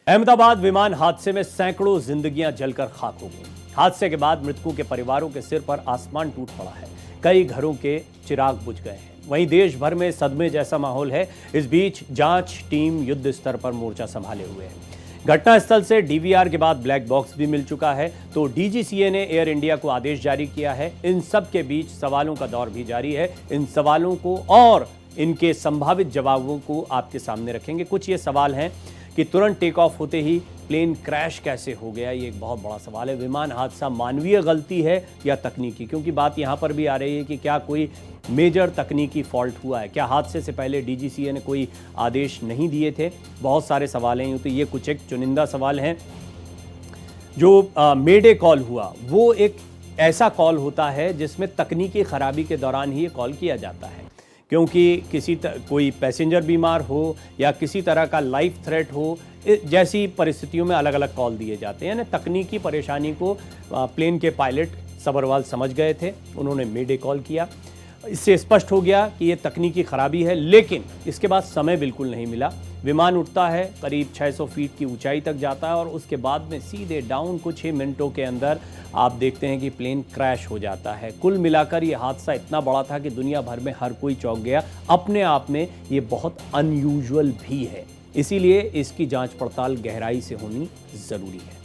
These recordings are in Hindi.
अहमदाबाद विमान हादसे में सैकड़ों जिंदगियां जलकर खाक हो गई। हादसे के बाद मृतकों के परिवारों के सिर पर आसमान टूट पड़ा है। कई घरों के चिराग बुझ गए हैं। वहीं देश भर में सदमे जैसा माहौल है। इस बीच जांच टीम युद्ध स्तर पर मोर्चा संभाले हुए है। घटनास्थल से डीवीआर के बाद ब्लैक बॉक्स भी मिल चुका है, तो डीजीसीए ने एयर इंडिया को आदेश जारी किया है। इन सब के बीच सवालों का दौर भी जारी है। इन सवालों को और इनके संभावित जवाबों को आपके सामने रखेंगे। कुछ ये सवाल हैं कि तुरंत टेक ऑफ होते ही प्लेन क्रैश कैसे हो गया, ये एक बहुत बड़ा सवाल है। विमान हादसा मानवीय गलती है या तकनीकी, क्योंकि बात यहाँ पर भी आ रही है कि क्या कोई मेजर तकनीकी फॉल्ट हुआ है, क्या हादसे से पहले डीजीसीए ने कोई आदेश नहीं दिए थे। बहुत सारे सवाल हैं, तो ये कुछ एक चुनिंदा सवाल हैं। जो मेडे कॉल हुआ वो एक ऐसा कॉल होता है जिसमें तकनीकी खराबी के दौरान ही ये कॉल किया जाता है, क्योंकि कोई पैसेंजर बीमार हो या किसी तरह का लाइफ थ्रेट हो, जैसी परिस्थितियों में अलग अलग कॉल दिए जाते हैं ना। तकनीकी परेशानी को प्लेन के पायलट सबरवाल समझ गए थे, उन्होंने मेडे कॉल किया। इससे स्पष्ट हो गया कि ये तकनीकी खराबी है, लेकिन इसके बाद समय बिल्कुल नहीं मिला। विमान उठता है, करीब 600 फीट की ऊंचाई तक जाता है और उसके बाद में सीधे डाउन कुछ ही मिनटों के अंदर आप देखते हैं कि प्लेन क्रैश हो जाता है। कुल मिलाकर ये हादसा इतना बड़ा था कि दुनिया भर में हर कोई चौंक गया। अपने आप में ये बहुत अनयूजुअल भी है, इसीलिए इसकी जांच पड़ताल गहराई से होनी जरूरी है।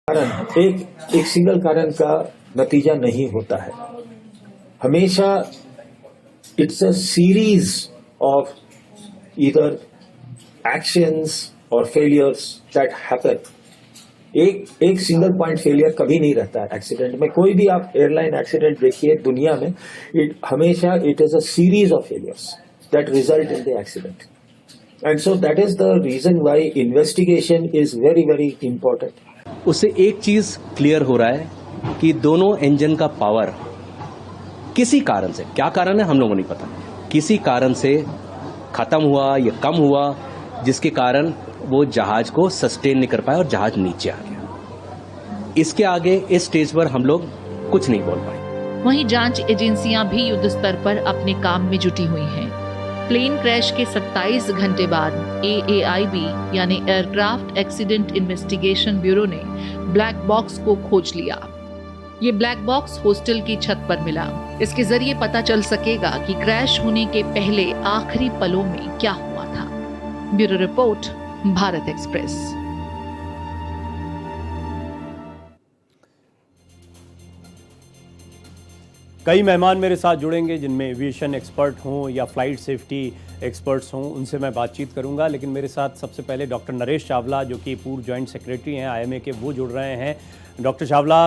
कारण एक सिंगल कारण का नतीजा नहीं होता है। हमेशा it's a series of either actions और फेलियर्स दैट हैपन। एक सिंगल पॉइंट फेलियर कभी नहीं रहता है एक्सीडेंट में। कोई भी आप एयरलाइन एक्सीडेंट देखिए दुनिया में, हमेशा it is a series of failures that result in the accident. And so that is the reason why investigation is very very important. उससे एक चीज क्लियर हो रहा है कि दोनों इंजन का पावर किसी कारण से, क्या कारण है हम लोगों को नहीं पता, किसी कारण से खत्म हुआ या कम हुआ, जिसके कारण वो जहाज को सस्टेन नहीं कर पाया और जहाज नीचे आ गया। इसके आगे इस स्टेज पर हम लोग कुछ नहीं बोल पाए। वहीं जांच एजेंसियां भी युद्ध स्तर पर अपने काम में जुटी हुई हैं। प्लेन क्रैश के 27 घंटे बाद AAIB यानी एयरक्राफ्ट एक्सीडेंट इन्वेस्टिगेशन ब्यूरो ने ब्लैक बॉक्स को खोज लिया। ये ब्लैक बॉक्स हॉस्टल की छत पर मिला। इसके जरिए पता चल सकेगा कि क्रैश होने के पहले आखिरी पलों में क्या हुआ था। Bureau report, Bharat express. कई मेहमान मेरे साथ जुड़ेंगे जिनमें एविएशन एक्सपर्ट हों या फ्लाइट सेफ्टी एक्सपर्ट्स हों, उनसे मैं बातचीत करूंगा। लेकिन मेरे साथ सबसे पहले डॉक्टर नरेश चावला, जो कि पूर्व जॉइंट सेक्रेटरी हैं IMA के, वो जुड़ रहे हैं। डॉक्टर चावला,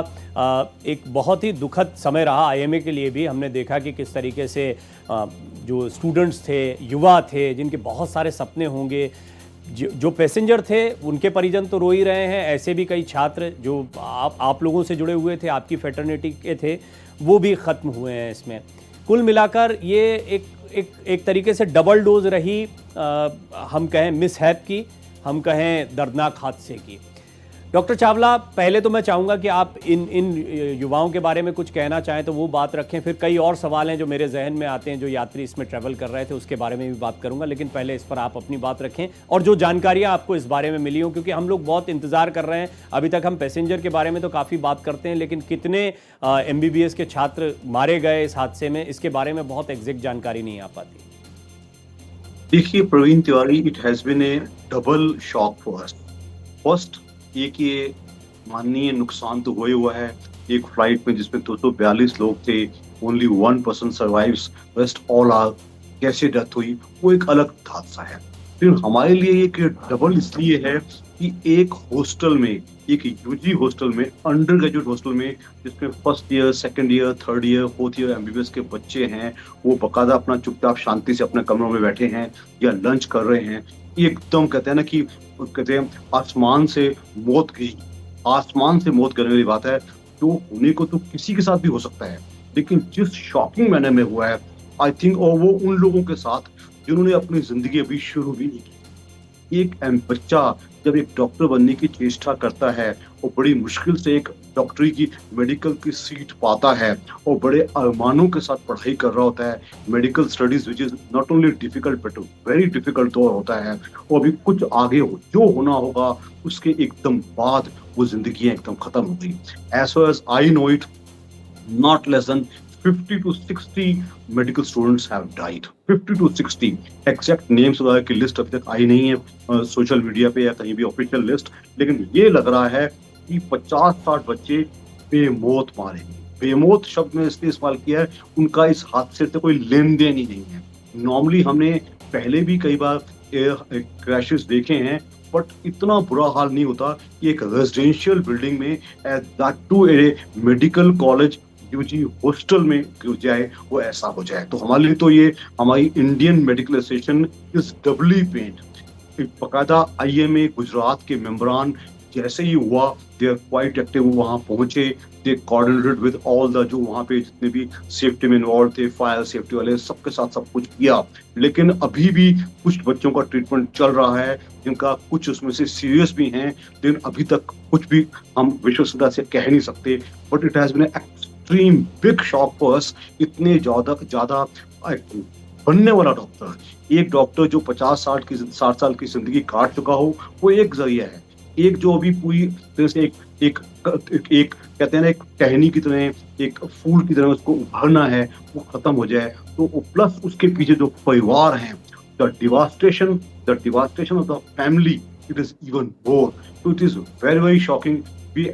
एक बहुत ही दुखद समय रहा IMA के लिए भी। हमने देखा कि किस तरीके से जो स्टूडेंट्स थे, युवा थे, जिनके बहुत सारे सपने होंगे, जो पैसेंजर थे उनके परिजन तो रो ही रहे हैं, ऐसे भी कई छात्र जो आप लोगों से जुड़े हुए थे, आपकी फ्रेटर्निटी के थे, वो भी ख़त्म हुए हैं इसमें। कुल मिलाकर ये एक तरीके से डबल डोज रही, हम कहें मिसहैप की, हम कहें दर्दनाक हादसे की। डॉक्टर चावला, पहले तो मैं चाहूँगा कि आप इन युवाओं के बारे में कुछ कहना चाहें तो वो बात रखें। फिर कई और सवाल हैं जो मेरे जहन में आते हैं, जो यात्री इसमें ट्रैवल कर रहे थे, उसके बारे में भी बात करूँगा। लेकिन पहले इस पर आप अपनी बात रखें और जो जानकारियाँ आपको इस बारे में मिली हों, क्योंकि हम लोग बहुत इंतज़ार कर रहे हैं। अभी तक हम पैसेंजर के बारे में तो काफ़ी बात करते हैं, लेकिन कितने MBBS के छात्र मारे गए इस हादसे में, इसके बारे में बहुत एग्जैक्ट जानकारी नहीं आ पाती। देखिए Praveen Tiwari, it has been a double shock for us. First, एक ये माननीय नुकसान तो हुआ है। एक फ्लाइट में जिसमें 242 लोग थे, only 1 person survives, rest all are, कैसे डेथ हुई वो एक अलग हादसा है। फिर हमारे लिए एक डबल इसलिए है कि एक हॉस्टल में, एक यूजी हॉस्टल में, अंडर ग्रेजुएट हॉस्टल में, जिसमें first year, second year, third year, fourth year MBBS के बच्चे हैं, वो बकायदा अपना चुपचाप शांति से अपने कमरों में बैठे हैं या लंच कर रहे हैं। एकदम कहते हैं ना कि कहते हैं आसमान से मौत गई, आसमान से मौत करने वाली बात है। जो होने को तो किसी के साथ भी हो सकता है, लेकिन जिस शॉकिंग मैनर में हुआ है, आई थिंक, और वो उन लोगों के साथ जिन्होंने अपनी जिंदगी अभी शुरू भी नहीं की। एक बच्चा जब एक डॉक्टर बनने की चेष्टा करता है और बड़ी मुश्किल से एक डॉक्टरी की मेडिकल की सीट पाता है और बड़े अरमानों के साथ पढ़ाई कर रहा होता है, medical studies which is not only difficult but very difficult दौर होता है, और अभी कुछ आगे जो होना होगा उसके एकदम बाद वो जिंदगी एकदम खत्म हो गई। As far as I know it, not less than 50 to 60 medical students have died. 50 to 60 exact names वगैरह की लिस्ट अभी तक आई नहीं है सोशल मीडिया पे या कहीं भी ऑफिशियल लिस्ट, लेकिन ये लग रहा है कि 50-60 बच्चे बेमौत मारे गए। बेमौत शब्द में इसलिए इस्तेमाल किया है, उनका इस हादसे से कोई लेन देन ही नहीं है। नॉर्मली हमने पहले भी कई बार क्रैशेस देखे हैं, बट इतना बुरा हाल नहीं होता कि एक रेजिडेंशियल बिल्डिंग में, that too a medical college UG hostel में जाए, वो ऐसा हो जाए। तो हमारे लिए तो ये, हमारी इंडियन मेडिकल एसोसिएशन इज डबली पेन्ड। बकायदा आईएमए गुजरात के मेंबरान जैसे ही हुआ, दे आर क्वाइट एक्टिव, वहां पहुंचे, दे कोऑर्डिनेटेड विद ऑल द, जो वहां पे जितने भी सेफ्टी में इन्वॉल्व थे, फायर सेफ्टी वाले, सबके साथ सब कुछ किया। लेकिन अभी भी कुछ बच्चों का ट्रीटमेंट चल रहा है, जिनका कुछ उसमें से सीरियस भी हैं, लेकिन अभी तक कुछ भी हम विश्वसनीयता से कह नहीं सकते। But it has been extreme big shock for us. इतने ज्यादा बनने वाला डॉक्टर, एक डॉक्टर जो 60 साल की जिंदगी काट चुका हो, वो एक जरिया है। एक जो अभी पूरी तरह से एक कहते हैं ना, एक टहनी की तरह, एक फूल की तरह उसको उभरना है, वो खत्म हो जाए, तो प्लस उसके पीछे जो परिवार हैं, the devastation of the family, it is even more. So it is very shocking. We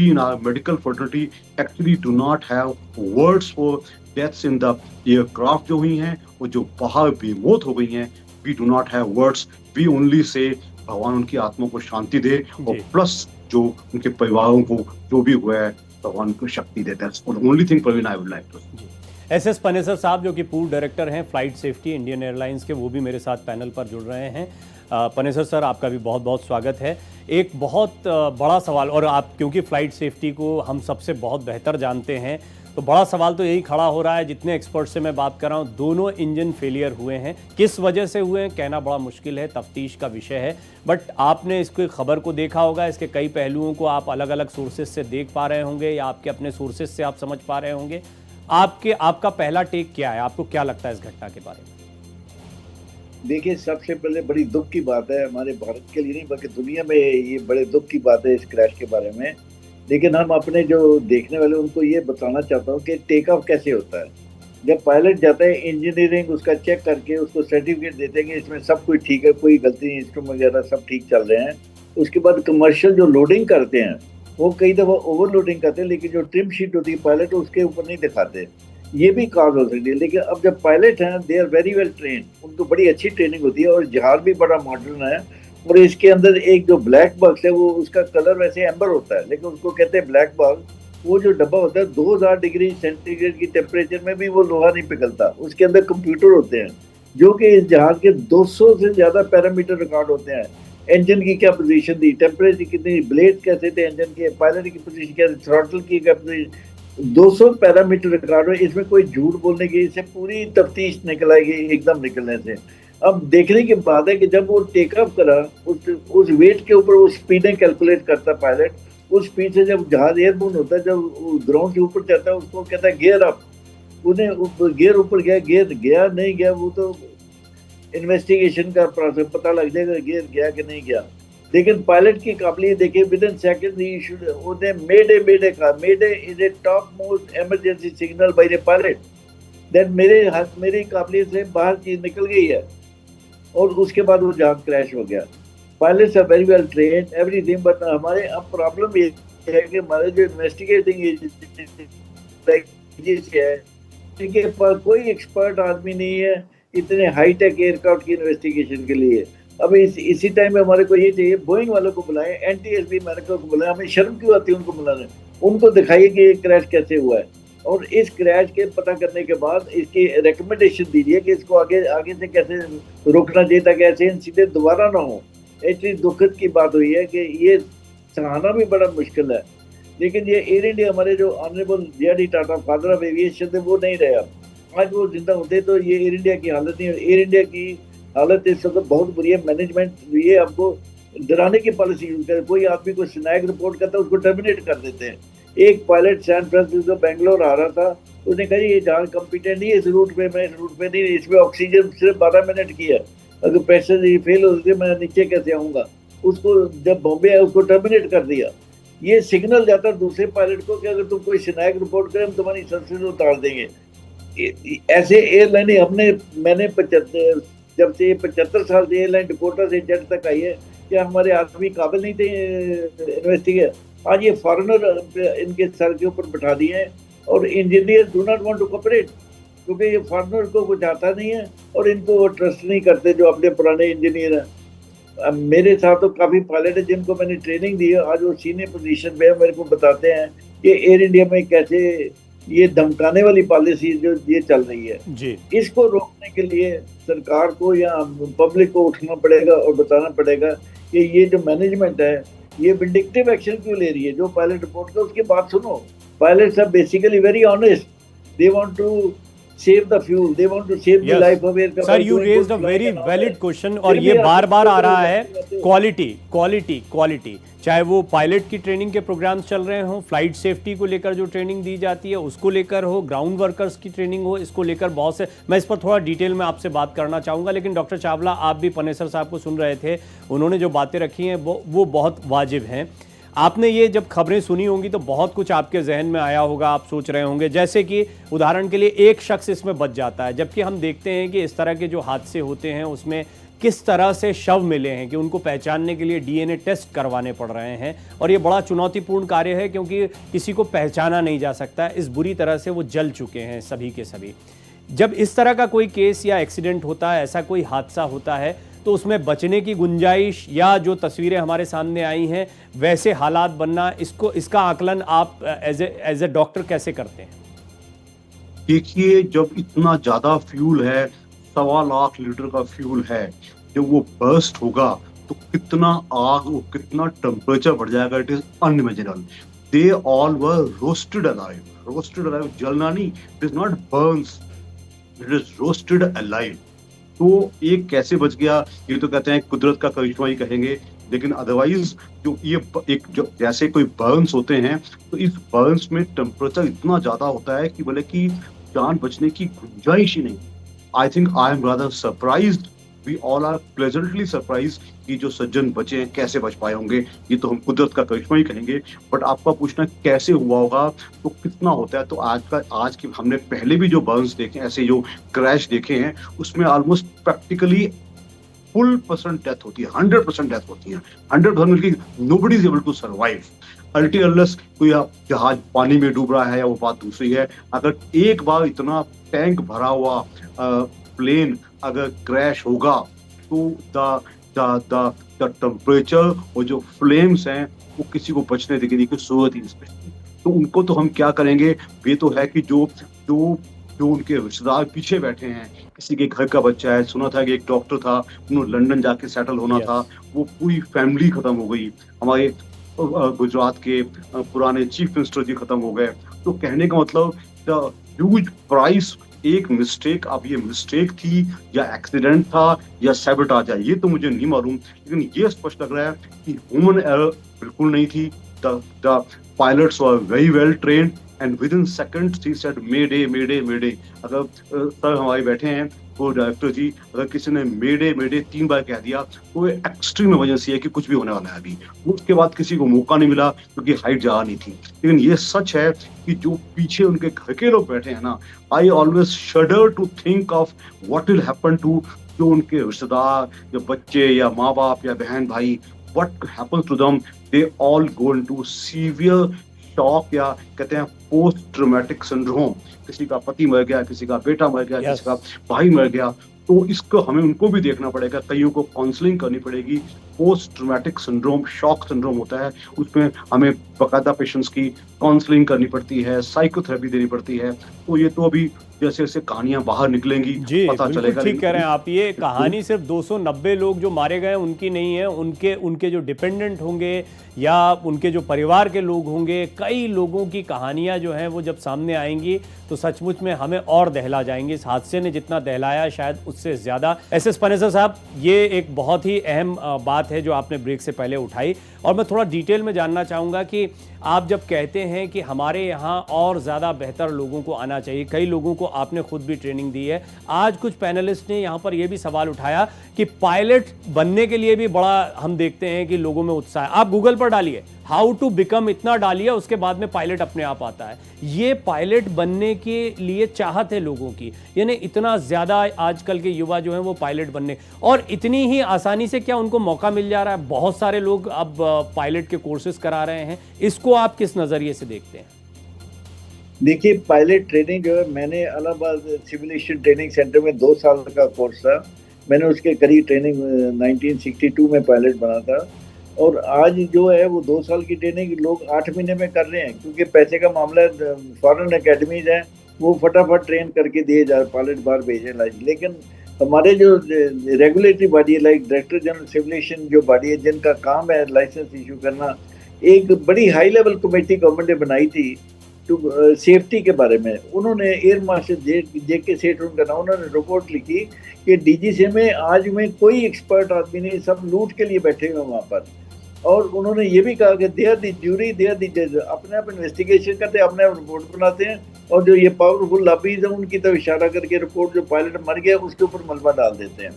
in our medical fraternity actually do not have words for deaths in the aircraft जो हुई हैं और जो बाहर बेमौत हो गई हैं. We do not have words. We only say भगवान उनकी आत्मा को शांति दे, और प्लस जो उनके परिवारों को जो भी हुआ है भगवान को शक्ति देता है. That's the only thing Praveen I would like to say. S Panesar साहब जो कि पूर्व डायरेक्टर हैं फ्लाइट सेफ्टी इंडियन एयरलाइंस के, वो भी मेरे साथ पैनल पर जुड़ रहे हैं. पनेसर सर, आपका भी बहुत बहुत स्वागत है. एक बहुत बड़ा सवाल, और आप क्योंकि फ़्लाइट सेफ्टी को हम सबसे बहुत बेहतर जानते हैं, तो बड़ा सवाल तो यही खड़ा हो रहा है. जितने एक्सपर्ट से मैं बात कर रहा हूँ, दोनों इंजन फेलियर हुए हैं. किस वजह से हुए हैं कहना बड़ा मुश्किल है, तफ्तीश का विषय है. बट आपने इसको खबर को देखा होगा, इसके कई पहलुओं को आप अलग अलग सोर्सेज से देख पा रहे होंगे, या आपके अपने सोर्सेज से आप समझ पा रहे होंगे. आपका पहला टेक क्या है? आपको क्या लगता है इस घटना के बारे में? देखिए, सबसे पहले बड़ी दुख की बात है, हमारे भारत के लिए नहीं बल्कि दुनिया में ये बड़े दुख की बात है इस क्रैश के बारे में. लेकिन हम अपने जो देखने वाले उनको ये बताना चाहता हूँ कि टेक ऑफ कैसे होता है. जब पायलट जाता है, इंजीनियरिंग उसका चेक करके उसको सर्टिफिकेट देते हैं कि इसमें सब कुछ ठीक है, कोई गलती नहीं, इंस्ट्रूमेंट वगैरह सब ठीक चल रहे हैं. उसके बाद कमर्शियल जो लोडिंग करते हैं वो कई दफ़ा ओवरलोडिंग करते हैं, लेकिन जो ट्रिम शीट होती है पायलट उसके ऊपर नहीं दिखाते. ये भी काज हो सकती है. लेकिन अब जब पायलट हैं, they are very well train, उनको बड़ी अच्छी ट्रेनिंग होती है, और जहाज भी बड़ा मॉडर्न है. और इसके अंदर एक जो ब्लैक बॉक्स है, वो उसका कलर वैसे एम्बर होता है, लेकिन उसको कहते हैं ब्लैक बॉक्स. वो जो डब्बा होता है 2000 डिग्री सेंटीग्रेड की टेम्परेचर में भी वो लोहा नहीं पिघलता. उसके अंदर कंप्यूटर होते हैं जो कि इस जहाज के 200 से ज़्यादा पैरामीटर रिकॉर्ड होते हैं. इंजन की क्या पोजीशन थी, टेम्परेचर कितनी, ब्लेड कैसे थे इंजन के, पायलट की पोजीशन क्या थी, थ्रॉटल की क्या पोजीशन, 200 पैरामीटर रिकॉर्ड है. इसमें कोई झूठ बोलने की, इससे पूरी तफ्तीश निकल आएगी एकदम निकलने से. अब देखने की बात है कि जब वो टेक ऑफ करा, उस वेट के ऊपर वो स्पीडें कैलकुलेट करता पायलट. उस स्पीड से जब जहाज एयरबोर्न होता है, जब ग्राउंड के ऊपर जाता है, उसको कहता है गियर अप. उन्हें गियर ऊपर गया, गियर गया नहीं गया, वो तो इन्वेस्टिगेशन का प्रोसेस पता लग जाएगा गियर गया कि नहीं गया. लेकिन पायलट की काबिलियत देखिए, विद इन सेकंड ही शुड, उन्हें मेडे कहा. Mayday is a top most emergency signal by the pilot. Then मेरी काबिलियत से बाहर चीज निकल गई है. और उसके बाद वो जहाज क्रैश हो गया। Pilots are very well train everything, but हमारे अब प्रॉब्लम ये है कि हमारे जो इन्वेस्टिगेटिंग एजेंसी है, इनके पास कोई एक्सपर्ट आदमी नहीं है इतने हाईटेक एयरक्राफ्ट की इन्वेस्टिगेशन के लिए। अब इसी टाइम में हमारे को ये चाहिए, बोइंग वालों को बुलाएं, एनटीएसबी अमेरिका को बुलाएं, हमें शर्म क्यों आती है उनको बुलाने, उनको दिखाइए कि ये क्रैश कैसे हुआ है, और इस क्रैश के पता करने के बाद इसकी रिकमेंडेशन दीजिए कि इसको आगे आगे से कैसे रोकना चाहिए ताकि ऐसे इंसिडेंट दोबारा ना हो। इतनी दुखद की बात हुई है कि ये सहना भी बड़ा मुश्किल है। लेकिन ये एयर इंडिया, हमारे जो honourable JD. Tata father of aviation थे, वो नहीं रहे। अब आज वो जिंदा होते तो ये एयर इंडिया की हालत नहीं। एयर इंडिया की हालत इस वक्त बहुत बुरी है। मैनेजमेंट ये आपको डराने की पॉलिसी यूज करे, कोई आदमी को स्नैग रिपोर्ट करता है उसको टर्मिनेट कर देते हैं। एक पायलट सैन फ्रांसिस्को बेंगलोर आ रहा था, उसने कहा ये जहाज कम्पिटेंट नहीं है इस रूट पे, मैं इस रूट पे नहीं, इसमें ऑक्सीजन सिर्फ 12 मिनट की है, अगर प्रेशर ये फेल हो जाती है मैं नीचे कैसे आऊंगा। उसको जब बॉम्बे आया उसको टर्मिनेट कर दिया। ये सिग्नल जाता है दूसरे पायलट को कि अगर तुम कोई स्नैग रिपोर्ट करें हम तुम्हारी सर्विस उतार देंगे। ऐसे एयरलाइन मैंने 75 जब से 75 साल से एयरलाइन रिपोर्टर से जेट तक आई है, क्या हमारे आदमी काबिल नहीं थे इन्वेस्टिगेट? आज ये फॉरेनर इनके सर के ऊपर बैठा दिए हैं और engineer do not want to cooperate, क्योंकि ये फॉरेनर को कुछ आता नहीं है और इनको ट्रस्ट नहीं करते जो अपने पुराने इंजीनियर हैं। मेरे साथ तो काफी पायलट है जिनको मैंने ट्रेनिंग दी है, आज वो सीनियर पोजीशन पे है, मेरे को बताते हैं कि एयर इंडिया में कैसे ये धमकाने वाली पॉलिसी जो ये चल रही है जी, इसको रोकने के लिए सरकार को या पब्लिक को उठना पड़ेगा और बताना पड़ेगा कि ये जो मैनेजमेंट है ये विंडिक्टिव एक्शन क्यों ले रही है। जो पायलट रिपोर्ट का उसकी बात सुनो, pilots are basically very honest, they want to save the fuel, they want to save the life of aircraft. Sir you raised a very valid question और ये बार बार आ रहा है, क्वालिटी, चाहे वो पायलट की ट्रेनिंग के प्रोग्राम्स चल रहे हों, फ्लाइट सेफ्टी को लेकर जो ट्रेनिंग दी जाती है उसको लेकर हो, ग्राउंड वर्कर्स की ट्रेनिंग हो, इसको लेकर बहुत से, मैं इस पर थोड़ा डिटेल में आपसे बात करना चाहूँगा। लेकिन डॉक्टर चावला, आप भी पनेसर साहब को सुन रहे थे, उन्होंने जो बातें रखी हैं वो बहुत वाजिब हैं। आपने ये जब खबरें सुनी होंगी तो बहुत कुछ आपके जहन में आया होगा, आप सोच रहे होंगे जैसे कि उदाहरण के लिए एक शख्स इसमें बच जाता है, जबकि हम देखते हैं कि इस तरह के जो हादसे होते हैं उसमें किस तरह से शव मिले हैं कि उनको पहचानने के लिए डीएनए टेस्ट करवाने पड़ रहे हैं, और ये बड़ा चुनौतीपूर्ण कार्य है क्योंकि किसी को पहचाना नहीं जा सकता, इस बुरी तरह से वो जल चुके हैं सभी के सभी। जब इस तरह का कोई केस या एक्सीडेंट होता है, ऐसा कोई हादसा होता है, तो उसमें बचने की गुंजाइश या जो तस्वीरें हमारे सामने आई हैं वैसे हालात बनना, इसका आकलन आप एज ए डॉक्टर कैसे करते हैं? देखिए, जब इतना ज्यादा फ्यूल है, 1.25 लाख लीटर का फ्यूल है, जब वो बर्स्ट होगा तो कितना आग और कितना टेम्परेचर बढ़ जाएगा, it is unimaginable. They all were roasted alive, जलना नहीं, it is not Burns, it is roasted alive. तो ये कैसे बच गया, ये तो कहते हैं कुदरत का करिश्मा ही कहेंगे, लेकिन अदरवाइज जो ये एक जो जैसे कोई बर्न्स होते हैं तो इस बर्न्स में टेम्परेचर इतना ज्यादा होता है कि बोले कि जान बचने की गुंजाइश ही नहीं। I think I am rather surprised, we all are pleasantly surprised कि जो सज्जन बचे हैं कैसे बच पाए होंगे, ये तो हम कुदरत का करिश्मा ही कहेंगे। बट आपका पूछना कैसे हुआ होगा तो कितना होता है, तो आज की हमने पहले भी जो बर्न्स देखे, ऐसे जो क्रैश देखे हैं, उसमें ऑलमोस्ट प्रैक्टिकली फुल % डेथ होती है, 100% डेथ होती है, 100% मतलब nobody is able to survive अल्टी अनलेस कोई जहाज पानी में डूब रहा है, या वो बात दूसरी है। अगर एक बार इतना टैंक भरा हुआ प्लेन अगर क्रैश होगा तो द टेम्परेचर और जो फ्लेम्स हैं वो किसी को बचने देने की जरूरत ही नहीं। तो उनको तो हम क्या करेंगे, ये तो है कि जो उनके रिश्तेदार पीछे बैठे हैं, किसी के घर का बच्चा है, सुना था कि एक डॉक्टर था, उन्होंने लंदन जाके सेटल होना था, वो पूरी फैमिली खत्म हो गई। हमारे गुजरात के पुराने चीफ मिनिस्टर जी खत्म हो गए। तो कहने का मतलब द ह्यूज प्राइस, एक मिस्टेक, अब ये मिस्टेक थी या एक्सीडेंट था या सैबोटाज है, ये तो मुझे नहीं मालूम, लेकिन ये स्पष्ट लग रहा है कि ह्यूमन एरर बिल्कुल नहीं थी। The pilots were very well trained and within seconds ही सेड मेडे मेडे मेडे। अगर सर हमारे बैठे हैं वो डायरेक्टर जी, अगर किसी ने मेडे मेडे 3 बार कह दिया तो ये एक्सट्रीम इमरजेंसी है कि कुछ भी होने वाला है अभी। उसके बाद किसी को मौका नहीं मिला क्योंकि हाइट जगह नहीं थी। लेकिन ये सच है कि जो पीछे उनके घर के लोग बैठे हैं ना, I always shudder to think of what will happen to जो उनके रिश्तेदार या बच्चे या माँ बाप या बहन भाई, what happens to them, they all go into severe shock या कहते हैं पोस्ट ट्रॉमेटिक सिंड्रोम। किसी का पति मर गया, किसी का बेटा मर गया, Yes. किसी का भाई मर गया, तो इसको हमें उनको भी देखना पड़ेगा, कईयों को काउंसलिंग करनी पड़ेगी। Post traumatic syndrome shock syndrome होता है, उसमें हमें बाकायदा पेशेंट्स की काउंसलिंग करनी पड़ती है, साइकोथेरेपी देनी पड़ती है। तो ये तो अभी जैसे जैसे कहानियां बाहर निकलेंगी जी पता बिल्कुल चलेगा। ठीक कह रहे हैं आप। ये कहानी सिर्फ 290 लोग जो मारे गए उनकी नहीं है, उनके जो डिपेंडेंट होंगे या उनके जो परिवार के लोग होंगे, कई लोगों की कहानियां जो हैं वो जब सामने आएंगी तो सचमुच में हमें और दहला जाएंगे। इस हादसे ने जितना दहलाया शायद उससे ज़्यादा। एसएस पनेसर साहब, ये एक बहुत ही अहम बात है जो आपने ब्रेक से पहले उठाई, और मैं थोड़ा डिटेल में जानना चाहूँगा कि आप जब कहते हैं कि हमारे यहाँ और ज़्यादा बेहतर लोगों को आना चाहिए, कई लोगों को आपने खुद भी ट्रेनिंग दी है, आज कुछ पैनलिस्ट ने यहाँ पर यह भी सवाल उठाया कि पायलट बनने के लिए भी बड़ा हम देखते हैं कि लोगों में उत्साह है। आप गूगल पर डालिए हाउ टू बिकम, इतना डालिए, उसके बाद में पायलट अपने आप आता है। ये पायलट बनने के लिए चाहत है लोगों की, यानी इतना ज़्यादा आजकल के युवा जो हैं वो पायलट बनने, और इतनी ही आसानी से क्या उनको मौका मिल जा रहा है? बहुत सारे लोग अब पायलट के कोर्सेज करा रहे हैं, इसको आप किस नज़रिए से देखते हैं? देखिए, पायलट ट्रेनिंग जो है, मैंने Allahabad civil aviation training centre में 2 साल का कोर्स था, मैंने उसके करीब ट्रेनिंग 1962 में पायलट बना था। और आज जो है वो 2 साल की ट्रेनिंग लोग 8 महीने में कर रहे हैं, क्योंकि पैसे का मामला है। फॉरेन एकेडमीज हैं, वो फटाफट ट्रेन करके दिए जा रहे, पायलट बाहर भेजे लाइक। लेकिन हमारे जो रेगुलेटरी बॉडी है, like director general civil aviation जो बॉडी है, जिनका काम है लाइसेंस इशू करना, एक बड़ी हाई लेवल कमेटी गवर्नमेंट ने बनाई थी टू सेफ्टी के बारे में। उन्होंने एयर मार्शल JK सेठ उनका नाम, उन्होंने रिपोर्ट लिखी कि DGCA में आज में कोई एक्सपर्ट आदमी नहीं, सब लूट के लिए बैठे हुए वहाँ पर। और उन्होंने ये भी कहा कि they are the jury, they are the जज, अपने आप इन्वेस्टिगेशन करते हैं, अपने आप रिपोर्ट बनाते हैं, और जो ये पावरफुल लॉबीज हैं उनकी तरफ इशारा करके रिपोर्ट जो पायलट मर गया उसके ऊपर मलबा डाल देते हैं।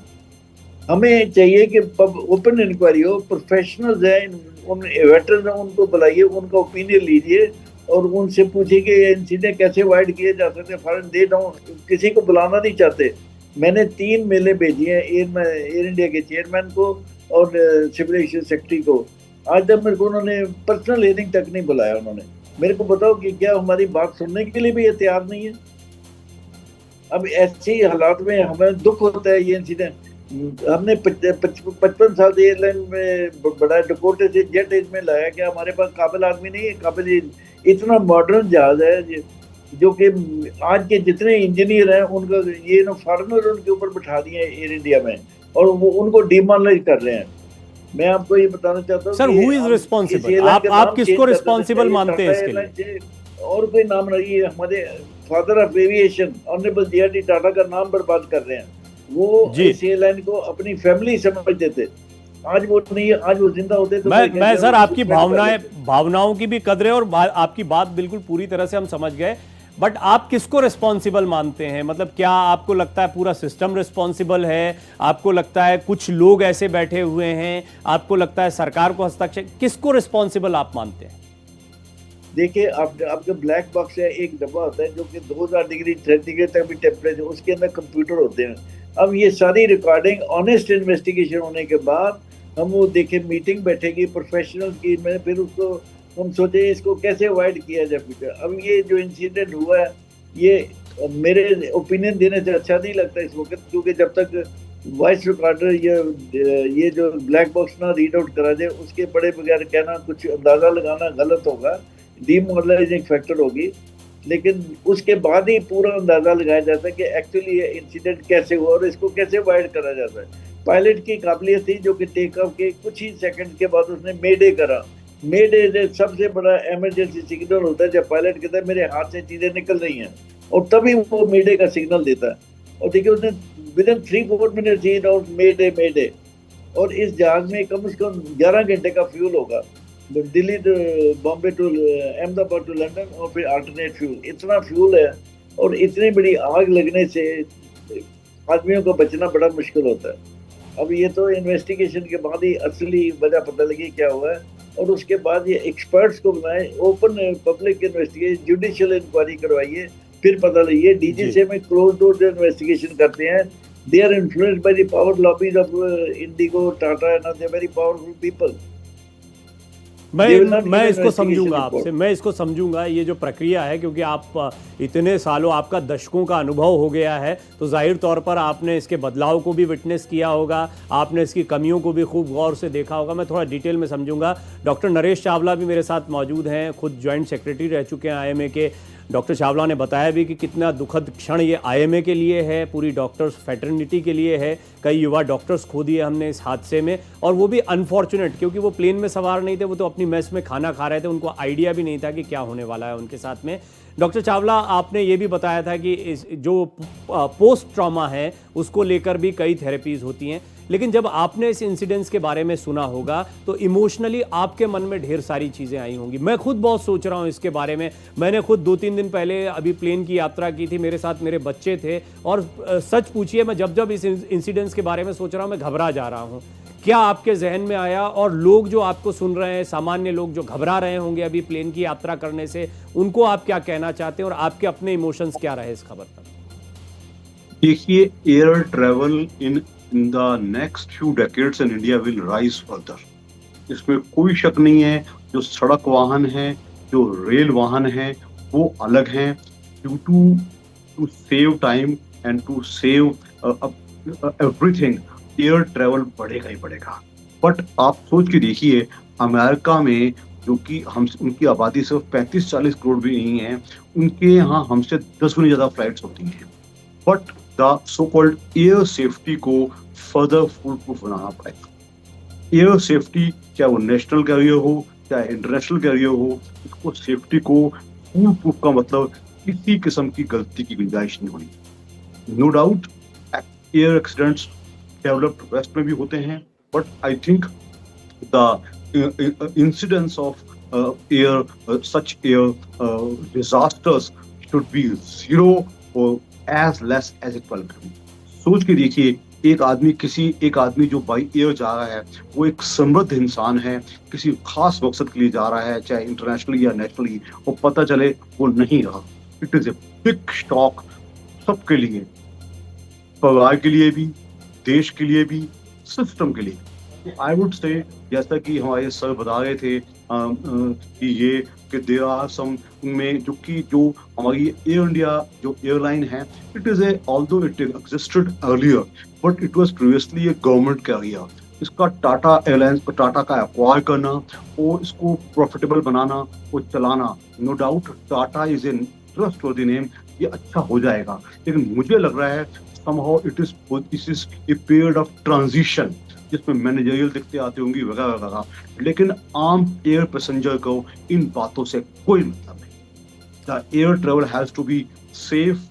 हमें चाहिए कि ओपन इंक्वायरी हो, प्रोफेशनल्स हैं, वेटरन हैं, उनको बुलाइए, उनका ओपिनियन लीजिए और उनसे पूछिए कि ये इंसिडेंट कैसे अवॉइड किए जा सकते हैं। फॉरन दे किसी को बुलाना नहीं चाहते। मैंने 3 मेले भेजी हैं एयर इंडिया के चेयरमैन को और सिविल एविएशन सेक्रेटरी को। आज तक मेरे को उन्होंने पर्सनल हियरिंग तक नहीं बुलाया। उन्होंने मेरे को बताओ कि क्या हमारी बात सुनने के लिए भी ये तैयार नहीं है। अब ऐसे हालात में हमें दुख होता है। ये इंसिडेंट हमने 55 साल से एयरलाइन में बड़ा डकोटे से जेट एज में लाया, क्या हमारे पास काबिल आदमी नहीं है? काबिल इतना मॉडर्न जहाज है जो कि आज के जितने इंजीनियर हैं उनका ये फॉरनर उनके ऊपर बिठा दिए एयर इंडिया में, और वो उनको डिमोरलाइज कर रहे हैं। मैं आपको ये बताना चाहता हूँ सर, हु इज रिस्पॉन्सिबल? आप किसको रिस्पॉन्सिबल मानते हैं इसके लिए? और कोई नाम नहीं है। हमारे father of aviation honourable JRD Tata का नाम बर्बाद कर रहे हैं। वो इस एयरलाइन को अपनी फैमिली समझते थे, आज वो नहीं है। आज वो जिंदा होते तो मैं सर आपकी भावनाओं की भी कदर है और आपकी बात बिल्कुल पूरी तरह से हम समझ गए, बट आप किसको रिस्पॉन्सिबल मानते हैं? मतलब क्या आपको लगता है पूरा सिस्टम रिस्पॉन्सिबल है? आपको लगता है कुछ लोग ऐसे बैठे हुए हैं? आपको लगता है सरकार को हस्तक्षेप? किसको रिस्पॉन्सिबल आप मानते हैं? देखिए, आपका ब्लैक बॉक्स है, एक डब्बा होता है जो कि 2000 डिग्री सेंटीग्रेड तक भी टेम्परेचर, उसके अंदर कंप्यूटर होते हैं। अब ये सारी रिकॉर्डिंग ऑनेस्ट इन्वेस्टिगेशन होने के बाद हम वो देखें, मीटिंग बैठेगी प्रोफेशनल की, में फिर उसको हम सोचे इसको कैसे अवॉइड किया जाए फ्यूचर। अब ये जो इंसिडेंट हुआ है, ये मेरे ओपिनियन देने से अच्छा नहीं लगता इस वक्त, क्योंकि जब तक वॉइस रिकॉर्डर ये जो ब्लैक बॉक्स ना रीड आउट करा जाए, उसके बड़े बगैर कहना, कुछ अंदाज़ा लगाना गलत होगा, डीमोरलाइजिंग फैक्टर होगी। लेकिन उसके बाद ही पूरा अंदाज़ा लगाया जाता है कि एक्चुअली ये इंसिडेंट कैसे हुआ और इसको कैसे अवॉइड करा जाता है। पायलट की काबिलियत थी जो कि टेक ऑफ के कुछ ही सेकंड के बाद उसने मेडे करा। मेडे सबसे बड़ा इमरजेंसी सिग्नल होता है, जब पायलट कहता है मेरे हाथ से चीज़ें निकल रही हैं, और तभी वो मेडे का सिग्नल देता है। और देखिए, उसने विदिन 3-4 मिनट ही और मेडे। और इस जहाज में कम से कम 11 घंटे का फ्यूल होगा, Delhi to Bombay to Ahmedabad to London, और फिर अल्टरनेट फ्यूल। इतना फ्यूल है और इतनी बड़ी आग लगने से आदमियों को बचना बड़ा मुश्किल होता है। अब ये तो इन्वेस्टिगेशन के बाद ही असली वजह पता लगी क्या हुआ है, और उसके बाद ये एक्सपर्ट्स को बनाए, open public investigation, judicial inquiry करवाइए, फिर पता लगिए। DGCA में क्लोज डोर इन्वेस्टिगेशन करते हैं, They are influenced by the power lobbies of Indigo, Tata, and they're very powerful people. They will not मैं give इसको investigation समझूंगा report. आपसे, मैं इसको समझूंगा ये जो प्रक्रिया है, क्योंकि आप इतने सालों, आपका दशकों का अनुभव हो गया है, तो जाहिर तौर पर आपने इसके बदलाव को भी विटनेस किया होगा, आपने इसकी कमियों को भी खूब गौर से देखा होगा। मैं थोड़ा डिटेल में समझूंगा। डॉक्टर नरेश चावला भी मेरे साथ मौजूद हैं, खुद ज्वाइंट सेक्रेटरी रह चुके हैं आईएमए के। डॉक्टर चावला ने बताया भी कि कितना दुखद क्षण ये आईएमए के लिए है, पूरी डॉक्टर्स फैटर्निटी के लिए है। कई युवा डॉक्टर्स खो दिए हमने इस हादसे में, और वो भी अनफॉर्चुनेट, क्योंकि वो प्लेन में सवार नहीं थे, वो तो अपनी मेस में खाना खा रहे थे, उनको आइडिया भी नहीं था कि क्या होने वाला है उनके साथ में। डॉक्टर चावला, आपने ये भी बताया था कि इस जो पोस्ट ट्रॉमा है उसको लेकर भी कई थेरेपीज होती हैं, लेकिन जब आपने इस इंसिडेंट्स के बारे में सुना होगा तो इमोशनली आपके मन में ढेर सारी चीज़ें आई होंगी। मैं खुद बहुत सोच रहा हूँ इसके बारे में। मैंने खुद 2-3 दिन पहले अभी प्लेन की यात्रा की थी, मेरे साथ मेरे बच्चे थे, और सच पूछिए मैं जब जब इस इंसिडेंट्स के बारे में सोच रहा हूँ मैं घबरा जा रहा हूँ। क्या आपके जहन में आया, और लोग जो आपको सुन रहे हैं, सामान्य लोग जो घबरा रहे होंगे अभी प्लेन की यात्रा करने से, उनको आप क्या कहना चाहते हैं, और आपके अपने इमोशंस क्या रहे इस खबर पर? देखिए, air travel in the next few decades in India will rise further. इसमें कोई शक नहीं है। जो सड़क वाहन है, जो रेल वाहन है, वो अलग हैं। Due to save time and to save everything, air travel बढ़ेगा ही बढ़ेगा। बट आप सोच के देखिए, अमेरिका में जो कि हम उनकी आबादी सिर्फ 35-40 करोड़ भी नहीं है, उनके यहाँ हमसे 10 गुना ज्यादा फ्लाइट्स होती हैं। But the so called air safety को फर्दर फुल प्रूफ बनाना पड़ेगा। एयर सेफ्टी, चाहे वो नेशनल कैरियर हो चाहे इंटरनेशनल कैरियर हो, इसको सेफ्टी को फुल प्रूफ का मतलब किसी किस्म की गलती की गुंजाइश नहीं होनी। No doubt air accidents developed west में भी होते हैं, but I think the incidence of air such air disasters should be zero और as less as it will be. सोच के देखिए, एक आदमी जो बाई एयर जा रहा है, वो एक समृद्ध इंसान है, किसी खास मकसद के लिए जा रहा है, चाहे इंटरनेशनली या नेशनली, और पता चले वो नहीं रहा। It is a big shock सबके लिए, परिवार के लिए भी, देश के लिए भी, सिस्टम के लिए। आई वुड से, जैसा कि हमारे सर बता रहे थे कि ये कि देयर आर सम में जो हमारी एयर इंडिया जो एयरलाइन है, it is a although it existed earlier but it was previously a government carrier. इसका टाटा एयरलाइंस को टाटा का एक्वायर करना और इसको प्रॉफिटेबल बनाना और चलाना, no doubt Tata is a trustworthy name, ये अच्छा हो जाएगा। लेकिन मुझे लग रहा है somehow this is a period of transition जिसमें मैनेजरियल दिक्कतें आती होंगी वगैरह वगैरह, लेकिन आम एयर पैसेंजर को इन बातों से कोई मतलब नहीं। The air travel has to be safe,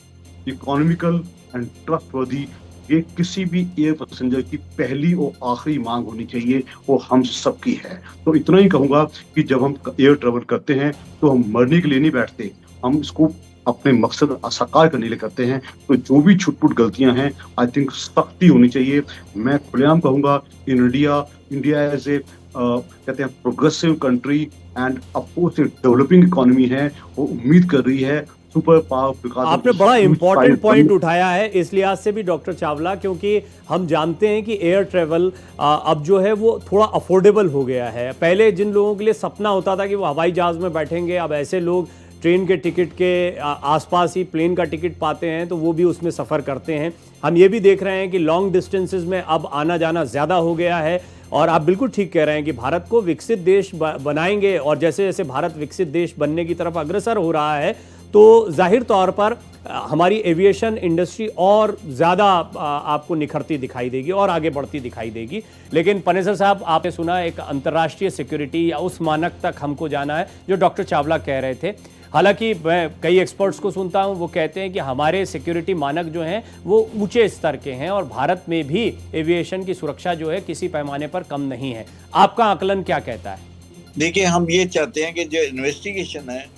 economical and trustworthy. ये किसी भी एयर पैसेंजर की पहली और आखिरी मांग होनी चाहिए, वो हम सबकी है। तो इतना ही कहूंगा कि जब हम एयर ट्रेवल करते हैं तो हम मरने के लिए नहीं बैठते, हम इसको अपने मकसद साकार करने के लिए करते हैं। तो जो भी छुटपुट गलतियां हैं, आई थिंक सख्ती होनी चाहिए। मैं खुलेआम कहूंगा, इंडिया एज ए कहते हैं progressive country and of course developing economy है, वो उम्मीद कर रही है सुपर पावर। आपने बड़ा इंपॉर्टेंट पॉइंट उठाया है इस लिहाज से भी डॉक्टर चावला, क्योंकि हम जानते हैं कि एयर ट्रेवल अब जो है वो थोड़ा अफोर्डेबल हो गया है। पहले जिन लोगों के लिए सपना होता था कि वो हवाई जहाज में बैठेंगे, अब ऐसे लोग ट्रेन के टिकट के आसपास ही प्लेन का टिकट पाते हैं तो वो भी उसमें सफ़र करते हैं। हम ये भी देख रहे हैं कि लॉन्ग डिस्टेंसेस में अब आना जाना ज़्यादा हो गया है। और आप बिल्कुल ठीक कह रहे हैं कि भारत को विकसित देश बनाएंगे, और जैसे जैसे भारत विकसित देश बनने की तरफ अग्रसर हो रहा है तो जाहिर तौर पर हमारी एविएशन इंडस्ट्री और ज़्यादा आपको निखरती दिखाई देगी और आगे बढ़ती दिखाई देगी। लेकिन पनेसर साहब, आपने सुना एक अंतर्राष्ट्रीय सिक्योरिटी या उस मानक तक हमको जाना है जो डॉक्टर चावला कह रहे थे। हालांकि मैं कई एक्सपर्ट्स को सुनता हूं, वो कहते हैं कि हमारे सिक्योरिटी मानक जो हैं वो ऊंचे स्तर के हैं और भारत में भी एविएशन की सुरक्षा जो है किसी पैमाने पर कम नहीं है। आपका आकलन क्या कहता है? देखिए, हम ये चाहते हैं कि जो इन्वेस्टिगेशन है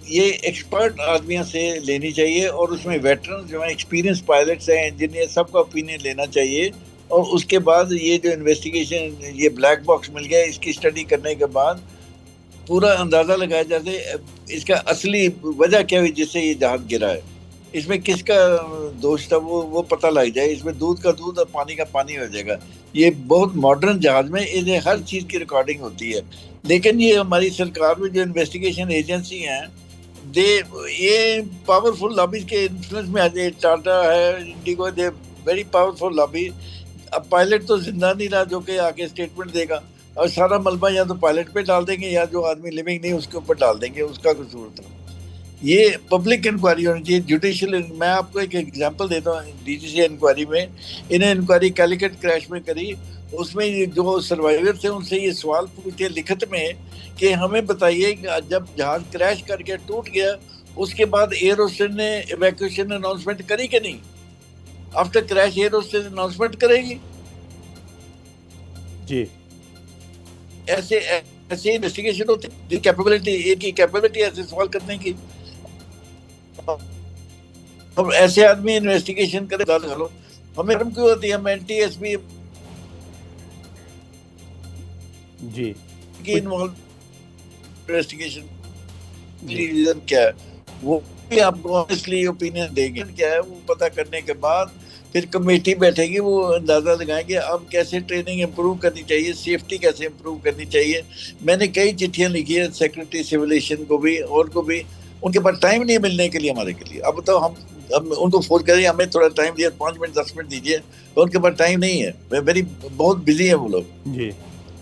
ये एक्सपर्ट आदमियों से लेनी चाहिए, और उसमें वेटरन जो है, एक्सपीरियंस पायलट्स हैं, इंजीनियर, सबका ओपिनियन लेना चाहिए। और उसके बाद ये जो इन्वेस्टिगेशन, ये ब्लैक बॉक्स मिल गया, इसकी स्टडी करने के बाद पूरा अंदाजा लगाया जाए इसका असली वजह क्या हुई जिससे ये जहाज गिरा है। इसमें किसका दोष था वो पता लग जाए, इसमें दूध का दूध और पानी का पानी हो जाएगा। ये बहुत मॉडर्न जहाज में इन्हें हर चीज की रिकॉर्डिंग होती है। लेकिन ये हमारी सरकार में जो इन्वेस्टिगेशन एजेंसी हैं, दे ये पावरफुल लॉबीज के इन्फ्लुएंस में आते हैं। टाटा है, Indigo, they very powerful lobby. अब पायलट तो जिंदा नहीं रहा जो कि आके स्टेटमेंट देगा, और सारा मलबा या तो पायलट पे डाल देंगे या जो आदमी लिविंग नहीं उसके ऊपर डाल देंगे, उसका कसूर था। ये पब्लिक इंक्वायरी होनी चाहिए, जुडिशियल। मैं आपको एक एग्जांपल देता हूँ, डीजीसी इंक्वायरी में इन्हें इंक्वायरी कैलिकट क्रैश में करी, उसमें जो सर्वाइवर थे उनसे ये सवाल पूछे लिखित में कि हमें बताइए जब जहाज क्रैश करके टूट गया उसके बाद एयर होस्टेस ने इवैक्यूएशन अनाउंसमेंट करी कि नहीं? After crash air hostess announcement करेगी? जी, ऐसे ऐसे इन्वेस्टिगेशन होती, कैपेबिलिटी, एक ही कैपेबिलिटी ऐसे सवाल करने की। अब ऐसे आदमी इन्वेस्टिगेशन करे, चलो हमें क्यों होती है? हम एनटीएसबी जी, की इन्वॉल्व इन्वेस्टिगेशन रीजन क्या है वो भी आपको ऑनेस्टली ओपिनियन देंगे। क्या है वो पता करने के बाद फिर कमेटी बैठेगी, वो अंदाजा लगाएंगे अब कैसे ट्रेनिंग इंप्रूव करनी चाहिए, सेफ्टी कैसे इंप्रूव करनी चाहिए। मैंने कई चिट्ठियां लिखी है सेक्रेटरी सिविलेशन को भी और को भी, उनके पास टाइम नहीं मिलने के लिए हमारे के लिए। अब तो हम उनको फोन करें हमें थोड़ा टाइम दिए, 5 मिनट 10 मिनट दीजिए, तो उनके पास टाइम नहीं है, वेरी बहुत बिजी है वो लोग जी।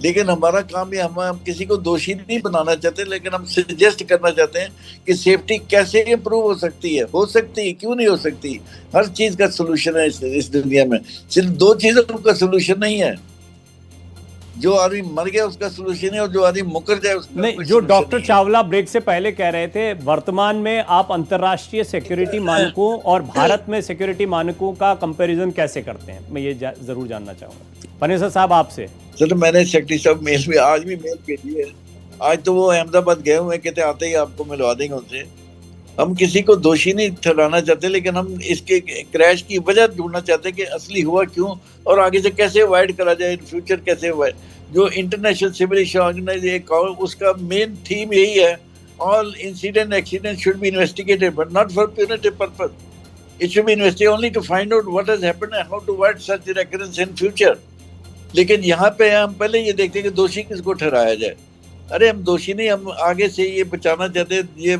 लेकिन हमारा काम ये, हम किसी को दोषी नहीं बनाना चाहते, लेकिन हम सजेस्ट करना चाहते हैं कि सेफ्टी कैसे इंप्रूव हो सकती है, क्यों नहीं हो सकती। हर चीज का सोल्यूशन है इस दुनिया में, सिर्फ 2 चीजों का सोल्यूशन नहीं है। जो आदमी मर गया उसका सोल्यूशन है और जो आदमी मुकर जाए उसका नहीं, जो डॉक्टर चावला ब्रेक से पहले कह रहे थे, वर्तमान में आप अंतर्राष्ट्रीय सिक्योरिटी मानकों और भारत में सिक्योरिटी मानकों का कंपैरिजन कैसे करते हैं, मैं ये जरूर जानना चाहूंगा पनेसर साहब आपसे। सर मैंने सेक्रेटरी साहब मेल में आज भी मेल भेजी है, आज तो वो अहमदाबाद गए हुए, कहते आते ही आपको मिलवा देंगे उनसे। हम किसी को दोषी नहीं ठहराना चाहते, लेकिन हम इसके क्रैश की वजह ढूंढना चाहते हैं कि असली हुआ क्यों और आगे से कैसे अवॉइड करा जाए, इन फ्यूचर कैसे अवॉइड। जो इंटरनेशनल सिविल ऑर्गेनाइजेशन उसका मेन थीम यही है, all incident accident should be investigated but not for punitive purpose, it should be investigated only to find out what has happened and how to avoid such recurrence in future. लेकिन यहाँ पे हम पहले ये देखते हैं कि दोषी किसको ठहराया जाए। अरे हम दोषी नहीं, हम आगे से ये बचाना चाहते हैं, ये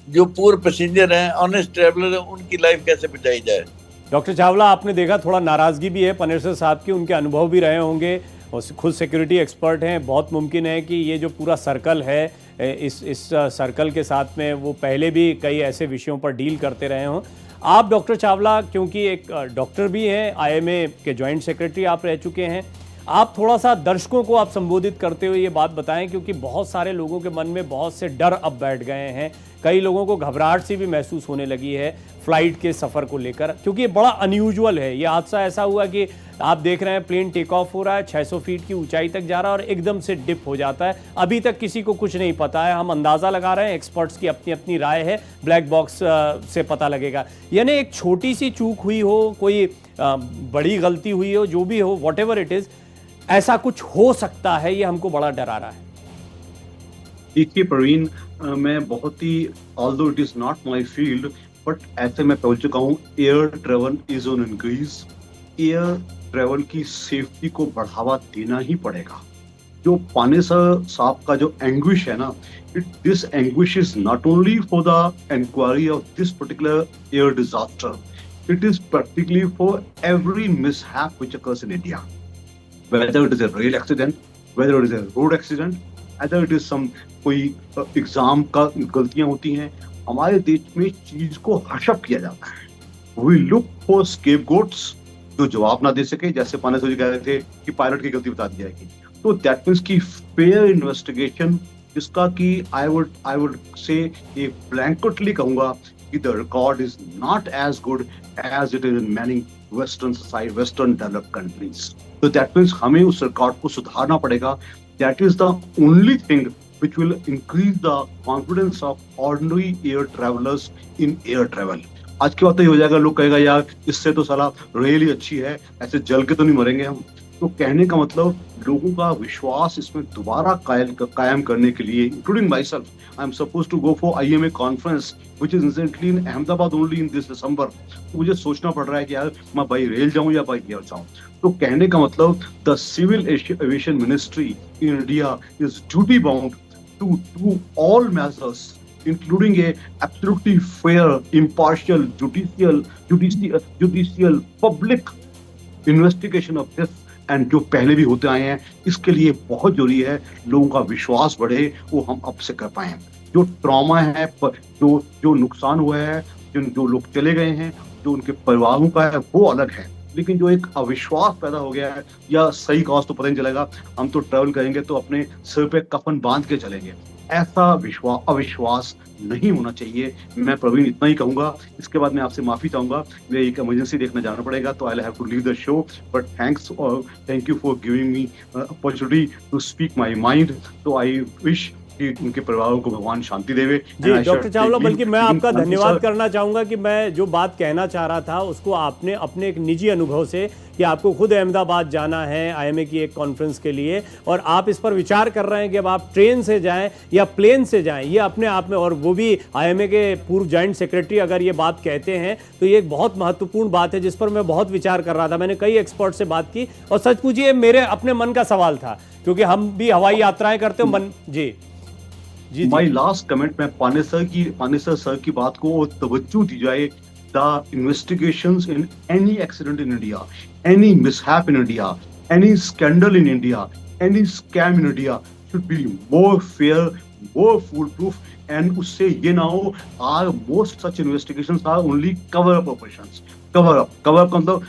जो पूर पैसेंजर हैं, ऑनेस्ट ट्रैवलर हैं, उनकी लाइफ कैसे बचाई जाए। डॉक्टर चावला, आपने देखा थोड़ा नाराजगी भी है पनेसर साहब की, उनके अनुभव भी रहे होंगे और खुद सिक्योरिटी एक्सपर्ट हैं। बहुत मुमकिन है कि ये जो पूरा सर्कल है, इस सर्कल के साथ में वो पहले भी कई ऐसे विषयों पर डील करते रहे हों। आप डॉक्टर चावला, क्योंकि एक डॉक्टर भी हैं, IMA के जॉइंट सेक्रेटरी आप रह चुके हैं, आप थोड़ा सा दर्शकों को आप संबोधित करते हुए ये बात बताएं, क्योंकि बहुत सारे लोगों के मन में बहुत से डर अब बैठ गए हैं। कई लोगों को घबराहट सी भी महसूस होने लगी है फ्लाइट के सफ़र को लेकर, क्योंकि ये बड़ा अनयूजुअल है। ये हादसा ऐसा हुआ कि आप देख रहे हैं प्लेन टेक ऑफ हो रहा है, 600 फीट की ऊंचाई तक जा रहा है और एकदम से डिप हो जाता है। अभी तक किसी को कुछ नहीं पता है। हम अंदाज़ा लगा रहे हैं, एक्सपर्ट्स की अपनी अपनी राय है, ब्लैक बॉक्स से पता लगेगा। यानी एक छोटी सी चूक हुई हो, कोई बड़ी गलती हुई हो, जो भी हो, वॉट एवर इट इज़, ऐसा कुछ हो सकता है, ये हमको बड़ा डरा रहा है। देखिए प्रवीण, मैं बहुत ही, although it is not my field, but ऐसे मैं पहुंच चुका हूँ, air travel is on increase. Air travel की सेफ्टी को बढ़ावा देना ही पड़ेगा। जो पनेसर साहब का जो एंग्विश है ना, this anguish is not only for the inquiry of this particular air disaster, it is practically for every mishap which occurs in India. Whether it is a rail accident, whether it is a road accident, whether it is some कोई एग्जाम का गलतियां होती हैं, हमारे देश में चीज को हशप किया जाता है। We look for scapegoats जो जवाब ना दे सके, जैसे पनेसर जी कह रहे थे कि पायलट की गलती बता दी जाएगी। तो दैट मीन्स की फेयर इन्वेस्टिगेशन, जिसका कि आई वुड से ये ब्लैंकेटली कहूंगा कि the record is not as good as it is in many western developed countries. तो दैट मीन्स हमें उस रिकॉर्ड को सुधारना पड़ेगा। That is the only thing which will increase the confidence of ordinary air travelers in air travel. आज की बात तो ये हो जाएगा, लोग कहेगा यार इससे तो साला रेल ही अच्छी है, ऐसे जल के तो नहीं मरेंगे हम। तो कहने का मतलब लोगों का विश्वास इसमें दोबारा कायम करने के लिए, including my self, I am supposed to go for IMA conference which is incidentally in Ahmedabad only in this December. तो मुझे सोचना पड़ रहा है कि यार मैं बाई रेल जाऊं या बाई एयर जाऊं। तो कहने का मतलब the civil aviation ministry in India is duty bound to do all measures, including a absolutely fair, impartial, judicial public investigation of this, and जो पहले भी होते आए हैं। इसके लिए बहुत जरूरी है लोगों का विश्वास बढ़े, वो हम अब से कर पाए। जो ट्रॉमा है, जो नुकसान हुआ है, जो लोग चले गए हैं, जो उनके परिवारों का है, वो अलग है, लेकिन जो एक अविश्वास पैदा हो गया है, या सही कॉज तो पता नहीं चलेगा, हम तो ट्रैवल करेंगे तो अपने सिर पे कफन बांध के चलेंगे। ऐसा अविश्वास नहीं होना चाहिए। मैं प्रवीण इतना ही कहूंगा, इसके बाद मैं आपसे माफी चाहूंगा, मैं एक इमरजेंसी देखने जाना पड़ेगा, तो I have to leave the show, but thank you for giving me opportunity to speak my mind. तो आई विश कि उनके परिवारों को भगवान शांति देवे। जी डॉक्टर चावला, बल्कि मैं आपका धन्यवाद करना चाहूँगा कि मैं जो बात कहना चाह रहा था उसको आपने अपने एक निजी अनुभव से, कि आपको खुद अहमदाबाद जाना है IMA की एक कॉन्फ्रेंस के लिए, और आप इस पर विचार कर रहे हैं कि अब आप ट्रेन से जाएं या प्लेन से जाएं, ये अपने आप में, और वो भी IMA के पूर्व जॉइंट सेक्रेटरी अगर ये बात कहते हैं तो ये एक बहुत महत्वपूर्ण बात है जिस पर मैं बहुत विचार कर रहा था। मैंने कई एक्सपर्ट से बात की और सच पूछिए मेरे अपने मन का सवाल था, क्योंकि हम भी हवाई यात्राएं करते हो मन। जी जी, माई लास्ट कमेंट में पानेसर सर की बात को तवज्जो दी जाए। The investigations in any accident in India, any mishap in India, any scandal in India, any scam in India should be more fair, more full proof, and उससे ये ना हो are most such investigations are only cover up operations. Cover up का मतलब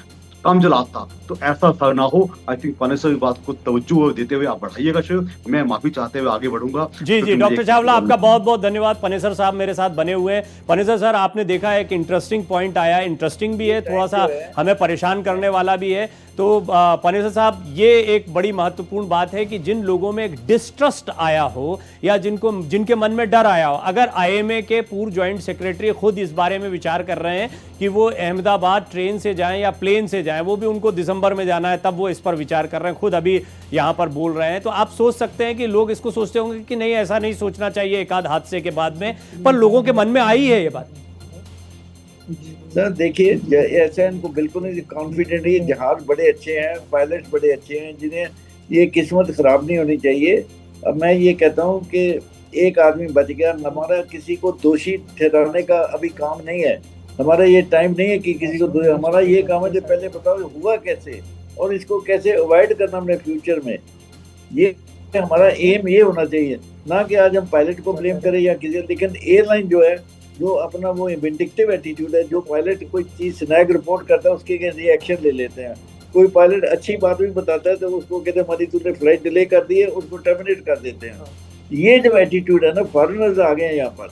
काम जलाता, तो ऐसा सर ना हो। आई थिंक पानेसर की बात को तवज्जो देते हुए आप बढ़ाइएगा शो। मैं माफी चाहते हुए आगे बढ़ूंगा। जी जी डॉक्टर चावला, आपका बहुत बहुत धन्यवाद। पनेसर साहब मेरे साथ बने हुए हैं। पनेसर सर, आपने देखा एक इंटरेस्टिंग पॉइंट आया, इंटरेस्टिंग भी है, थोड़ा सा हमें परेशान करने वाला भी है। तो पनेसर साहब, ये एक बड़ी महत्वपूर्ण बात है कि जिन लोगों में एक डिस्ट्रस्ट आया हो या जिनके मन में डर आया हो, अगर IMA के पूर्व ज्वाइंट सेक्रेटरी खुद इस बारे में विचार कर रहे हैं कि वो अहमदाबाद ट्रेन से जाएं या प्लेन से जाएं, वो भी उनको दिसंबर में जाना है, तब वो इस पर विचार कर रहे हैं, खुद अभी यहाँ पर बोल रहे हैं, तो आप सोच सकते हैं कि लोग इसको सोचते होंगे कि नहीं, ऐसा नहीं सोचना चाहिए एक आध हादसे के बाद में, पर लोगों के मन में आई है ये बात। सर देखिए, ऐसा इनको बिल्कुल नहीं कॉन्फिडेंट है। जहाज बड़े अच्छे हैं, पायलट बड़े अच्छे हैं, जिन्हें ये किस्मत खराब नहीं होनी चाहिए। अब मैं ये कहता हूँ कि एक आदमी बच गया, हमारा किसी को दोषी ठहराने का अभी काम नहीं है। हमारा ये टाइम नहीं है कि किसी को हमारा ये काम है कि पहले बताओ हुआ कैसे और इसको कैसे अवॉइड करना हमने फ्यूचर में। ये हमारा एम ये होना चाहिए, ना कि आज हम पायलट को ब्लेम करें या किसी। लेकिन एयरलाइन जो है, जो अपना वो विंडिक्टिव एटीट्यूड है, जो पायलट कोई चीज स्नैग रिपोर्ट करता है उसके अगेंस्ट एक्शन ले लेते हैं। कोई पायलट अच्छी बात भी बताता है तो उसको कहते हैं हमारी तूने फ्लाइट डिले कर दी है, उसको टर्मिनेट कर देते हैं। ये जो एटीट्यूड है ना, फॉरेनर्स आ गए हैं यहाँ पर,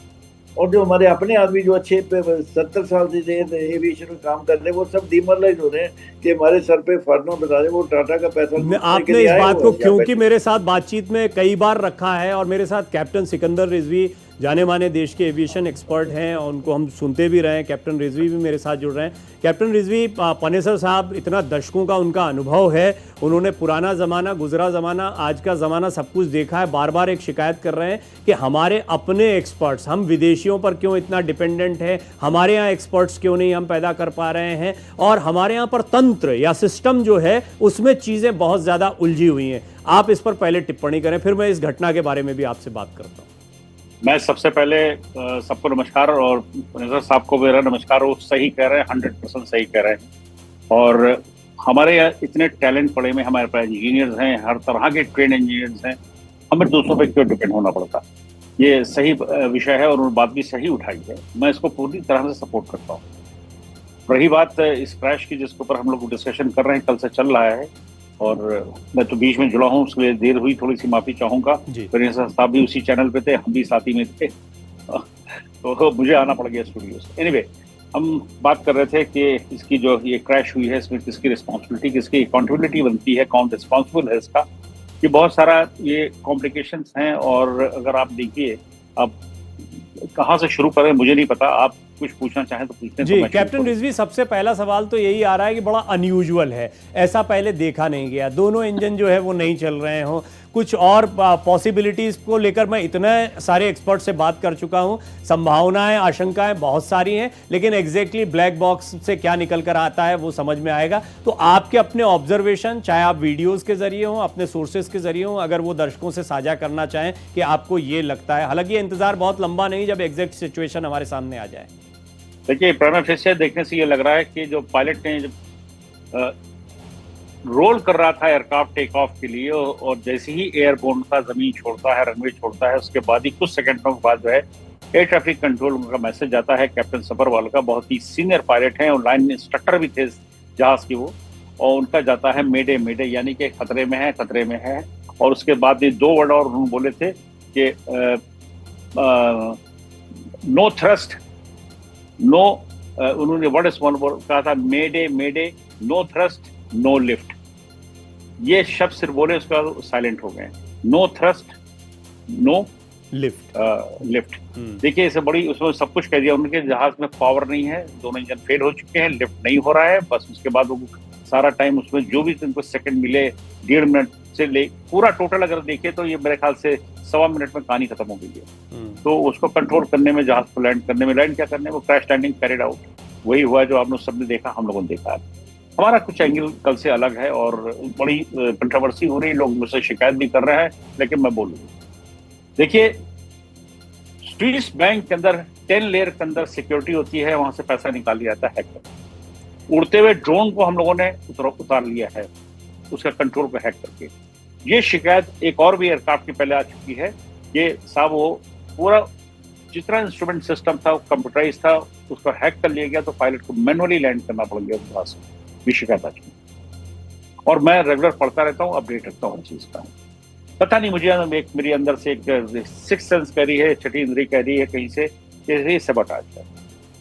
और जो हमारे अपने आदमी जो अच्छे 70 साल से एविएशन में काम कर रहे हैं, वो सब डिमोरलाइज हो रहे हैं कि हमारे सर पे फॉरेनर बता रहे हैं, वो टाटा का पैसा। आपने इस बात को क्योंकि मेरे साथ बातचीत में कई बार रखा है, और मेरे साथ कैप्टन सिकंदर रिजवी जाने माने देश के एविएशन एक्सपर्ट हैं, और उनको हम सुनते भी रहे हैं। कैप्टन रिजवी भी मेरे साथ जुड़ रहे हैं। कैप्टन रिजवी, पनेसर साहब, इतना दशकों का उनका अनुभव है, उन्होंने पुराना ज़माना, गुजरा ज़माना, आज का ज़माना सब कुछ देखा है। बार बार एक शिकायत कर रहे हैं कि हमारे अपने एक्सपर्ट्स, हम विदेशियों पर क्यों इतना डिपेंडेंट है, हमारे यहाँ एक्सपर्ट्स क्यों नहीं हम पैदा कर पा रहे हैं, और हमारे यहाँ पर तंत्र या सिस्टम जो है उसमें चीज़ें बहुत ज़्यादा उलझी हुई हैं। आप इस पर पहले टिप्पणी करें, फिर मैं इस घटना के बारे में भी आपसे बात करता हूँ। मैं सबसे पहले सबको नमस्कार, और पनेसर साहब को मेरा नमस्कार। वो सही कह रहे हैं, 100% सही कह रहे हैं। और हमारे यहाँ इतने टैलेंट पड़े में, हमारे पास इंजीनियर्स हैं, हर तरह के ट्रेन इंजीनियर्स हैं, हमें दूसरों पे क्यों डिपेंड होना पड़ता। ये सही विषय है और उन्होंने बात भी सही उठाई है, मैं इसको पूरी तरह से सपोर्ट करता हूँ। रही बात इस क्रैश की जिसके ऊपर हम लोग डिस्कशन कर रहे हैं, कल से चल रहा है, और मैं तो बीच में जुड़ा हूँ, उसके लिए देर हुई, थोड़ी सी माफी चाहूंगा। पनेसर साहब भी उसी चैनल पे थे, हम भी साथ ही में थे, तो मुझे आना पड़ गया स्टूडियो से। एनीवे, हम बात कर रहे थे कि इसकी जो ये क्रैश हुई है, इसमें किसकी रिस्पॉन्सिबिलिटी, किसकी अकाउंटेबिलिटी बनती है, कौन रिस्पॉन्सिबल है इसका। ये बहुत सारा ये कॉम्प्लिकेशंस हैं, और अगर आप देखिए, अब कहाँ से शुरू करें मुझे नहीं पता। आप कुछ पूछना चाहें तो पूछते हैं। जी कैप्टन रिजवी, सबसे पहला सवाल तो यही आ रहा है कि बड़ा अनयूजुअल है, ऐसा पहले देखा नहीं गया, दोनों इंजन जो है वो नहीं चल रहे हों। कुछ और पॉसिबिलिटीज को लेकर मैं इतने सारे एक्सपर्ट से बात कर चुका हूं, संभावनाएं आशंकाएं बहुत सारी हैं, लेकिन एग्जैक्टली ब्लैक बॉक्स से क्या निकल कर आता है वो समझ में आएगा। तो आपके अपने ऑब्जर्वेशन, चाहे आप वीडियोस के जरिए हों, अपने सोर्सेज के जरिए हों, अगर वो दर्शकों से साझा करना चाहें कि आपको ये लगता है, हालांकि ये इंतजार बहुत लंबा नहीं, जब एग्जैक्ट सिचुएशन हमारे सामने आ जाए। देखिए प्राइमा फेसिया देखने से ये लग रहा है कि जो पायलट ने जब रोल कर रहा था एयरक्राफ्ट टेक ऑफ के लिए, और जैसे ही एयरबोर्न का जमीन छोड़ता है, रनवे छोड़ता है, उसके बाद ही कुछ सेकंडों के बाद जो है एयर ट्रैफिक कंट्रोल का मैसेज जाता है कैप्टन सफरवाल का, बहुत ही सीनियर पायलट हैं और लाइन इंस्ट्रक्टर भी थे जहाज की वो, और उनका जाता है मेडे मेडे, यानी कि खतरे में है, खतरे में है। और उसके बाद ये 2 वर्ड और उन्होंने बोले थे कि नो थ्रस्ट, नो, उन्होंने वर्ड स्मॉल कहा था, mayday mayday, no thrust no lift, ये शब्द सिर्फ बोले, उसके बाद साइलेंट हो गए। No thrust no lift. देखिए इसे बड़ी, उसमें सब कुछ कह दिया, उनके जहाज में पावर नहीं है, दोनों इंजन फेल हो चुके हैं, लिफ्ट नहीं हो रहा है, बस उसके बाद वो सारा टाइम उसमें जो भी उनको सेकंड मिले, 1.5 मिनट से ले पूरा टोटल अगर देखे तो ये मेरे ख्याल से 1.25 मिनट में कहानी खत्म हो गई है। तो उसको कंट्रोल करने में, जहाज को लैंड करने में, लैंड क्या करने में, वो क्रैश लैंडिंग कैरिड आउट, वही हुआ जो आपने सबने देखा, हम लोगों ने देखा। हमारा कुछ एंगल कल से अलग है और बड़ी कंट्रोवर्सी हो रही है, लोग मुझसे शिकायत भी कर रहे हैं, लेकिन मैं बोलूंगा। देखिए स्विस बैंक के अंदर 10 लेयर के अंदर सिक्योरिटी होती है, वहां से पैसा निकाल लिया जाता है हैकर। उड़ते हुए ड्रोन को हम लोगों ने उतार लिया है, उसका कंट्रोल को हैक करके। ये शिकायत एक और भी एयरक्राफ्ट की पहले आ चुकी है, ये साहब वो पूरा जितना इंस्ट्रूमेंट सिस्टम था कंप्यूटराइज था, उसको हैक कर लिया गया, तो पायलट को मैनुअली लैंड करना पड़ गया वहां से, भी शिकायत आ चुकी। और मैं रेगुलर पढ़ता रहता हूँ, अपडेट रखता हूँ चीज का। पता नहीं मुझे मेरे अंदर से एक सिक्स सेंस कह रही है, छठी इंद्री कह रही है कहीं से, ये सबटाज है।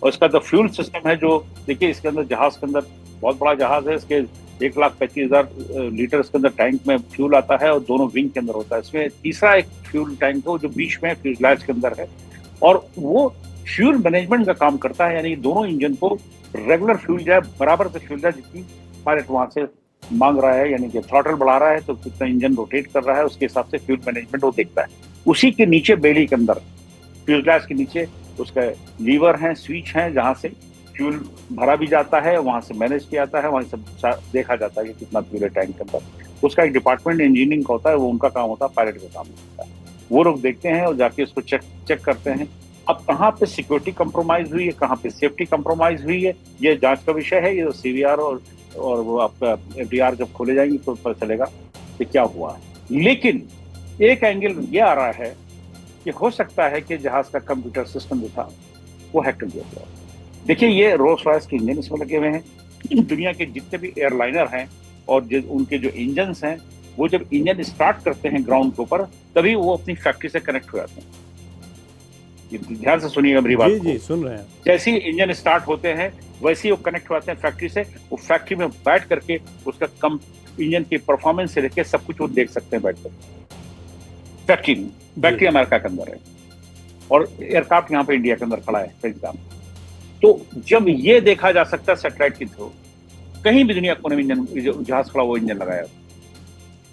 और इसका जो फ्यूल सिस्टम है, जो देखिए इसके अंदर जहाज के अंदर बहुत बड़ा जहाज है, इसके 1,25,000 लीटर इसके अंदर टैंक में फ्यूल आता है और दोनों विंग के अंदर होता है। इसमें तीसरा एक फ्यूल टैंक हो जो बीच में फ्यूजलाज के अंदर है, और वो फ्यूल मैनेजमेंट का काम करता है, यानी दोनों इंजन को रेगुलर फ्यूल जाए, बराबर से फ्यूल जाए जितनी पायलट वहां से मांग रहा है, यानी कि थ्रॉटल बढ़ा रहा है तो कितना इंजन रोटेट कर रहा है, उसके हिसाब से फ्यूल मैनेजमेंट वो देखता है। उसी के नीचे बेली के अंदर फ्यूजलाज के नीचे उसका लीवर है, स्विच है, जहां से फ्यूल भरा भी जाता है, वहां से मैनेज किया जाता है, वहां से देखा जाता है कि कितना फ्यूल है टैंक के अंदर। उसका एक डिपार्टमेंट इंजीनियरिंग का होता है, वो उनका काम होता है, पायलट का काम होता है। वो लोग देखते हैं और जाके उसको चेक करते हैं। अब कहाँ पे सिक्योरिटी कंप्रोमाइज हुई है, कहाँ पे सेफ्टी कंप्रोमाइज हुई है, ये जांच का विषय है। ये सीवीआर और वो आपका एफडीआर जब खोले जाएंगे तो पता चलेगा कि क्या हुआ है। लेकिन एक एंगल ये आ रहा है कि हो सकता है कि जहाज का कंप्यूटर सिस्टम जो था वो हैक कर दिया गया। देखिए ये रोल्स रॉयस के इंजन इसमें लगे हुए हैं। दुनिया के जितने भी एयरलाइनर हैं और उनके जो इंजन हैं, वो जब इंजन स्टार्ट करते हैं ग्राउंड के ऊपर, तभी वो अपनी फैक्ट्री से कनेक्ट हो जाते हैं। ध्यान से सुनिएगा मेरी बात को। जी सुन रहे हैं। जैसे ही इंजन स्टार्ट होते हैं वैसे ही वो कनेक्ट हो जाते हैं फैक्ट्री से। वो फैक्ट्री में बैठ करके उसका इंजन की परफॉर्मेंस से लेकर सब कुछ वो देख सकते हैं बैठ कर फैक्ट्री में। फैक्ट्री अमेरिका के अंदर है और एयरक्राफ्ट यहाँ पे इंडिया के अंदर खड़ा है फॉर एग्जाम्पल। तो जब ये देखा जा सकता है सैटेलाइट के थ्रू, कहीं भी दुनिया कोने में इंजन जहाज खड़ा वो इंजन लगाया,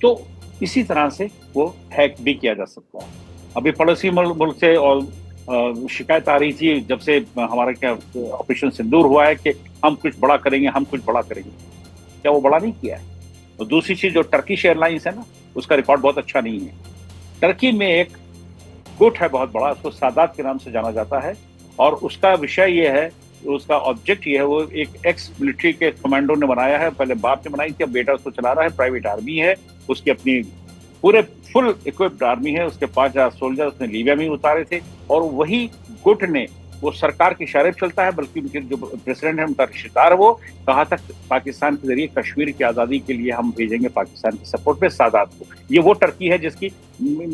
तो इसी तरह से वो हैक भी किया जा सकता है। अभी पड़ोसी मुल्क से और शिकायत आ रही थी जब से हमारा क्या ऑपरेशन सिंदूर हुआ है कि हम कुछ बड़ा करेंगे, हम कुछ बड़ा करेंगे। क्या वो बड़ा नहीं किया है? और दूसरी चीज, जो टर्किश एयरलाइंस है ना, उसका रिकॉर्ड बहुत अच्छा नहीं है। टर्की में एक गुट है बहुत बड़ा, उसको सादात के नाम से जाना जाता है, और उसका विषय ये है, उसका ऑब्जेक्ट ये है, वो एक एक्स मिलिट्री के कमांडो ने बनाया है। पहले बाप ने बनाई थी, अब बेटा उसको चला रहा है। प्राइवेट आर्मी है उसकी, अपनी पूरे फुल इक्विप्ड आर्मी है उसके। 5,000 सोल्जर उसने लीबिया में उतारे थे, और वही गुट ने, वो सरकार के इशारे पर चलता है, बल्कि उनके जो प्रेसिडेंट है उनका रिश्तेदार, वो कहा था पाकिस्तान के जरिए कश्मीर की आज़ादी के लिए हम भेजेंगे पाकिस्तान की सपोर्ट पे सादात को। ये वो टर्की है जिसकी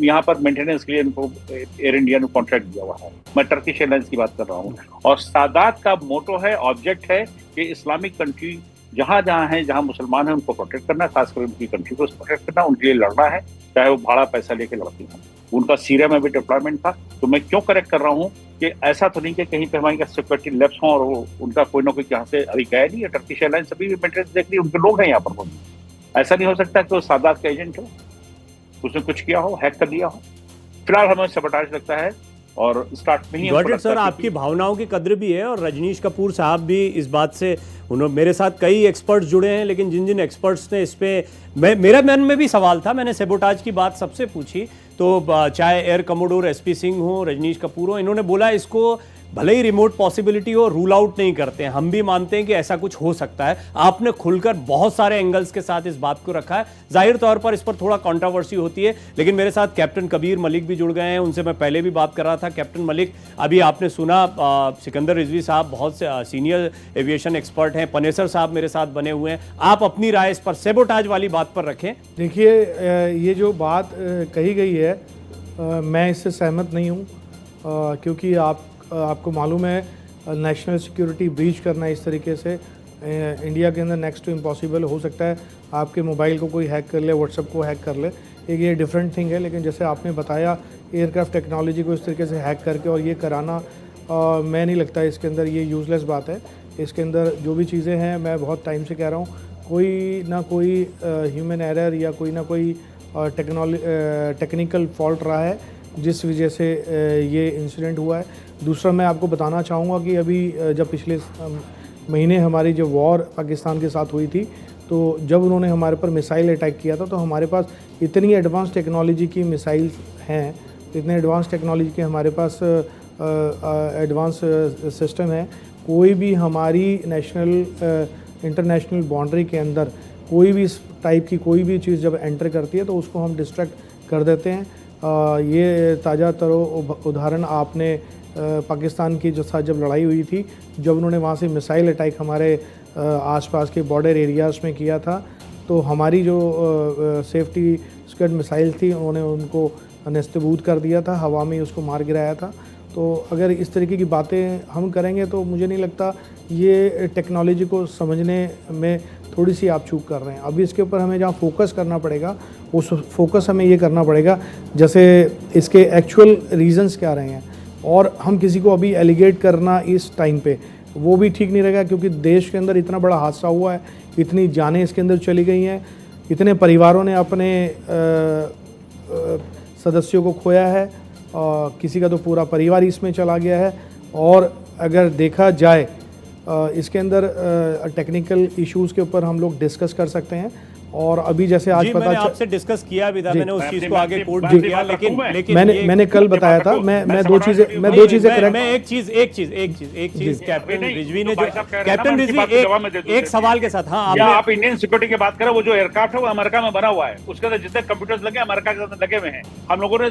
यहाँ पर मेंटेनेंस के लिए इनको एयर इंडिया ने कॉन्ट्रैक्ट दिया हुआ है। मैं टर्किश एयरलाइंस की बात कर रहा हूँ। और सादात का मोटो है, ऑब्जेक्ट है कि इस्लामिक कंट्री जहां जहां है, जहां मुसलमान है, उनको प्रोटेक्ट करना, खासकर उनकी कंट्री को प्रोटेक्ट करना, उनके लिए लड़ना है, चाहे वो भाड़ा पैसा लेके लड़ती हो। उनका सीरिया में भी डिप्लॉयमेंट था। तो मैं क्यों करेक्ट कर रहा हूँ कि ऐसा तो नहीं कि कहीं पे हमारे सिक्योरिटी लैप्स हों और वो उनका कोई ना कोई यहाँ से अभी गया नहीं है। टर्किश एयरलाइंस अभी भी मेंटेनेंस देख रही है, उनके लोग हैं यहाँ पर। ऐसा नहीं हो सकता कि वो सादात का एजेंट हो, उसने कुछ किया हो, हैक कर दिया हो। फिलहाल हमें सबटाज लगता है और स्टार्ट में ही गॉट इट सर, आपकी भावनाओं की कद्र भी है और रजनीश कपूर साहब भी इस बात से, उन्होंने मेरे साथ कई एक्सपर्ट्स जुड़े हैं, लेकिन जिन जिन एक्सपर्ट्स ने इस पे मेरे मन में भी सवाल था, मैंने सेबोटाज की बात सबसे पूछी, तो चाहे एयर कमोडोर एसपी सिंह हो, रजनीश कपूर हो, इन्होंने बोला इसको भले ही रिमोट पॉसिबिलिटी हो, रूल आउट नहीं करते हैं, हम भी मानते हैं कि ऐसा कुछ हो सकता है। आपने खुलकर बहुत सारे एंगल्स के साथ इस बात को रखा है। जाहिर तौर पर इस पर थोड़ा कंट्रोवर्सी होती है, लेकिन मेरे साथ कैप्टन कबीर मलिक भी जुड़ गए हैं, उनसे मैं पहले भी बात कर रहा था। कैप्टन मलिक, अभी आपने सुना सिकंदर रिजवी साहब बहुत से सीनियर एविएशन एक्सपर्ट हैं, पनेसर साहब मेरे साथ बने हुए हैं, आप अपनी राय इस पर सेबोटाज वाली बात पर रखें। देखिए, ये जो बात कही गई है, मैं इससे सहमत नहीं हूँ, क्योंकि आपको मालूम है नेशनल सिक्योरिटी ब्रीच करना इस तरीके से इंडिया के अंदर नेक्स्ट टू इम्पॉसिबल हो सकता है। आपके मोबाइल को कोई हैक कर ले, व्हाट्सएप को हैक कर ले, एक ये डिफरेंट थिंग है। लेकिन जैसे आपने बताया एयरक्राफ्ट टेक्नोलॉजी को इस तरीके से हैक करके और ये कराना, मैं नहीं लगता इसके अंदर ये यूज़लेस बात है। इसके अंदर जो भी चीज़ें हैं, मैं बहुत टाइम से कह रहा हूँ, कोई ना कोई ह्यूमन एरर या कोई ना कोई टेक्निकल फॉल्ट रहा है जिस वजह से ये इंसिडेंट हुआ है। दूसरा, मैं आपको बताना चाहूँगा कि अभी जब पिछले महीने हमारी जो वॉर पाकिस्तान के साथ हुई थी, तो जब उन्होंने हमारे पर मिसाइल अटैक किया था, तो हमारे पास इतनी एडवांस टेक्नोलॉजी की मिसाइल हैं, इतने एडवांस टेक्नोलॉजी के हमारे पास एडवांस सिस्टम है। कोई भी हमारी इंटरनेशनल बाउंड्री के अंदर कोई भी इस टाइप की कोई भी चीज़ जब एंटर करती है तो उसको हम डिस्ट्रैक्ट कर देते हैं। ये ताज़ा तरो उदाहरण आपने पाकिस्तान की जो साथ जब लड़ाई हुई थी, जब उन्होंने वहाँ से मिसाइल अटैक हमारे आसपास के बॉर्डर एरियाज़ में किया था, तो हमारी जो सेफ्टी स्क्वाड मिसाइल थी, उन्होंने उनको नस्तबूद कर दिया था, हवा में उसको मार गिराया था। तो अगर इस तरीके की बातें हम करेंगे तो मुझे नहीं लगता, ये टेक्नोलॉजी को समझने में थोड़ी सी आप चूक कर रहे हैं। अभी इसके ऊपर हमें जहाँ फोकस करना पड़ेगा, उस फोकस हमें ये करना पड़ेगा जैसे इसके एक्चुअल रीजंस क्या रहे हैं, और हम किसी को अभी एलिगेट करना इस टाइम पे वो भी ठीक नहीं रहेगा, क्योंकि देश के अंदर इतना बड़ा हादसा हुआ है, इतनी जानें इसके अंदर चली गई हैं, इतने परिवारों ने अपने सदस्यों को खोया है, किसी का तो पूरा परिवार इसमें चला गया है। और अगर देखा जाए इसके अंदर टेक्निकल इश्यूज़ के ऊपर हम लोग डिस्कस कर सकते हैं। और अभी जैसे आज पता मैंने आपसे डिस्कस किया भी था, मैंने उस चीज को आगे कोट जी, किया, लेकिन मैंने कल बताया था, मैं दो चीजें करेक्ट, मैं एक चीज कैप्टन रिजवी ने जो कैप्टन रिजवी एक सवाल के साथ, हाँ आप इंडियन सिक्योरिटी की बात करें, वो जो एयरक्राफ्ट है वो अमेरिका में बना हुआ है, उसके अंदर जितने कंप्यूटर्स लगे अमेरिका के अंदर लगे हुए हैं। हम लोगों ने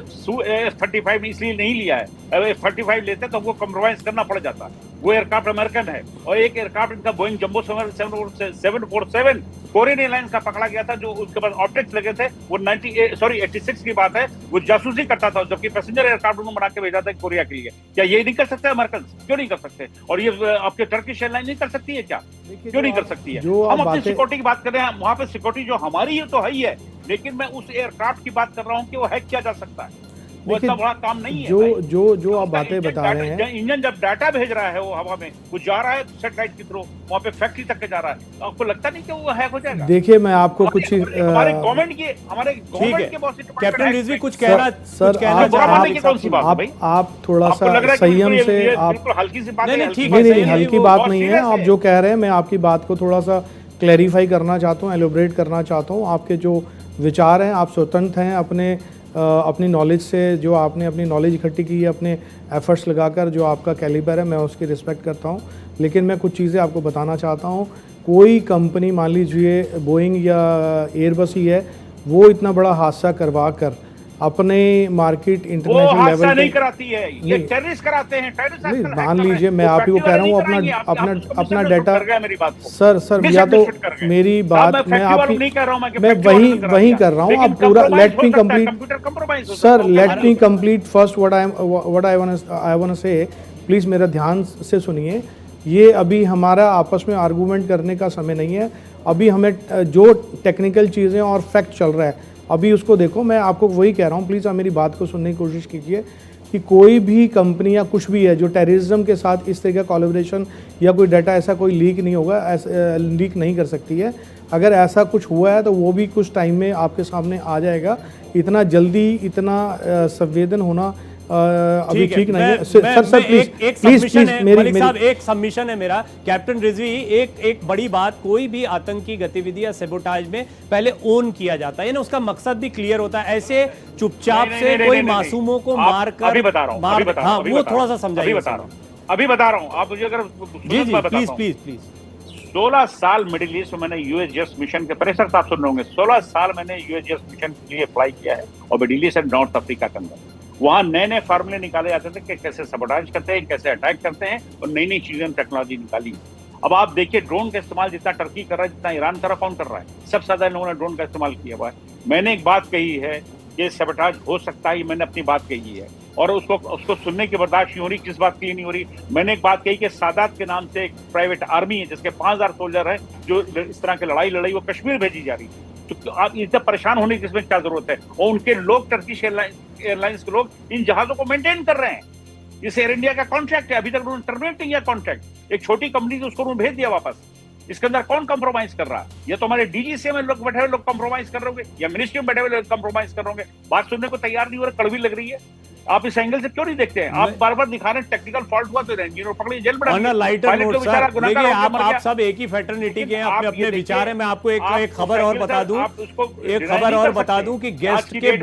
F-35 इसलिए नहीं लिया है, अगर F-35 लेते तो हमको कॉम्प्रोमाइज करना पड़ जाता। वो एयरक्राफ्ट अमेरिकन है, और एक एयरक्राफ्ट इनका बोइंग जंबो 747 कोरियन एयरलाइंस का पकड़ा गया था, जो उसके पास ऑप्टिक्स लगे थे। वो 86 की बात है, वो जासूसी करता था, जबकि पैसेंजर एयरक्राफ्ट उन्होंने बना के भेजा था कोरिया के लिए। क्या ये नहीं कर सकते अमेरिकन? क्यों नहीं कर सकते? और ये आपके टर्किश एयरलाइन नहीं कर सकती है क्या? क्यों नहीं कर सकती है? हम अपनी सिक्योरिटी की बात कर रहे हैं, वहां पे सिक्योरिटी जो हमारी है तो है ही है, लेकिन मैं उस एयरक्राफ्ट की बात कर रहा हूँ कि वो हैक किया जा सकता है। वो इतना बड़ा काम नहीं है। जो आप बातें बता रहे हैं, इंजन जब डाटा भेज रहा है वो हवा में, वो जा रहा है सैटेलाइट के थ्रू, वहाँ पे फैक्ट्री तक के जा रहा है, तो आपको लगता नहीं कि वो हैक हो जाएगा? देखिए, मैं आपको कुछ हमारे गवर्नमेंट के बॉस कैप्टन रिजवी कुछ कह रहा सर, आप थोड़ा सा संयम से, आप हल्की सी बात नहीं, हल्की बात नहीं है। आप जो कह रहे हैं, मैं आपकी बात को थोड़ा सा क्लैरिफाई करना चाहता हूँ, एलोब्रेट करना चाहता हूँ। आपके जो विचार हैं, आप स्वतंत्र हैं अपनी नॉलेज से, जो आपने अपनी नॉलेज इकट्ठी की है, अपने एफर्ट्स लगाकर, जो आपका कैलिबर है, मैं उसकी रिस्पेक्ट करता हूँ। लेकिन मैं कुछ चीज़ें आपको बताना चाहता हूँ। कोई कंपनी, मान लीजिए बोइंग या एयरबस ही है, वो इतना बड़ा हादसा करवा कर अपने मार्केट इंटरनेशनल लेवल पे नहीं कराती है, ये टेररिस्ट कराते हैं। नहीं, मान लीजिए, मैं आप ही को कह रहा हूँ अपना डाटा। सर, या तो मेरी बात मैं आपकी, मैं वही कर रहा हूँ। आप पूरा let me complete sir, let me complete first what I want say, please मेरा ध्यान से सुनिए। ये अभी हमारा आपस में आर्गूमेंट करने का समय नहीं है। अभी हमें जो टेक्निकल चीज़ें और फैक्ट चल रहा है, अभी उसको देखो। मैं आपको वही कह रहा हूँ, प्लीज़ आप मेरी बात को सुनने की कोशिश कीजिए। कि कोई भी कंपनी या कुछ भी है जो टेररिज्म के साथ इस तरह का कोलैबोरेशन या कोई डाटा ऐसा कोई लीक नहीं होगा, लीक नहीं कर सकती है। अगर ऐसा कुछ हुआ है तो वो भी कुछ टाइम में आपके सामने आ जाएगा। इतना जल्दी इतना संवेदन होना अभी ठीक नहीं है। सर प्लीज मलिक साहब, एक सबमिशन है मेरा। कैप्टन रिजवी, एक बड़ी बात, कोई भी आतंकी गतिविधि या सेबोटाज में पहले ओन किया जाता है ना, उसका मकसद भी क्लियर होता है। ऐसे चुपचाप से कोई मासूमों को मारकर, अभी बता रहा हूं, हाँ वो थोड़ा सा समझाइए। अभी बता रहा हूं, आप मुझे अगर जी प्लीज प्लीज प्लीज। 16 साल मिडिल ईस्ट में मैंने यूएसजीएस मिशन के परेशर आप सुन रहे होंगे, 16 साल मैंने यूएसजीएस मिशन के लिए अप्लाई किया है और middle east and north Africa के अंदर। वहां नए नए फार्मूले निकाले जाते थे कि कैसे सबोटाज करते हैं, कैसे अटैक करते हैं, और नई नई चीजें टेक्नोलॉजी निकाली। अब आप देखिए ड्रोन का इस्तेमाल जितना टर्की कर रहा है, जितना ईरान कर रहा है, कौन कर रहा है? सबसे ज्यादा लोगों ने ड्रोन का इस्तेमाल किया हुआ है। मैंने एक बात कही है कि सबोटाज हो सकता है, मैंने अपनी बात कही है और उसको सुनने की बर्दाश्त नहीं हो रही। किस बात की नहीं हो रही? मैंने एक बात कही कि सादात के नाम से एक प्राइवेट आर्मी है जिसके 5000 सोल्जर है जो इस तरह की लड़ाई वो कश्मीर भेजी जा रही है। तो आप इतना परेशान होने की इसमें क्या जरूरत है? और उनके लोग, टर्किश एयरलाइंस के लोग इन जहाजों को मेंटेन कर रहे हैं। इस एयर इंडिया का कॉन्ट्रैक्ट है, अभी तक उन्होंने टर्मिनेट नहीं किया कॉन्ट्रैक्ट। एक छोटी कंपनी थी, उसको उन्होंने भेज दिया वापस। इसके अंदर कौन कंप्रोमाइज कर रहा है? या तो हमारे डीजीसी में लोग बैठे हुए लोग कंप्रोमाइज कर रहे होंगे, या मिनिस्ट्री में बैठे हुए लोग कंप्रोमाइज कर रहे होंगे। बात सुनने को तैयार नहीं हो रहा, कड़वी लग रही है। आप इस एंगल से क्यों नहीं देखते हैं? आप बार बार दिखा रहे हैं टेक्निकल फॉल्ट हुआ तो इंजीनियर पकड़िए, जेल में डालिए। लाइटर नोट सर, देखिए आप सब एक ही फैटर्निटी के हैं, अपने अपने विचार है। मैं आपको एक खबर और बता दूं कि गेस्ट के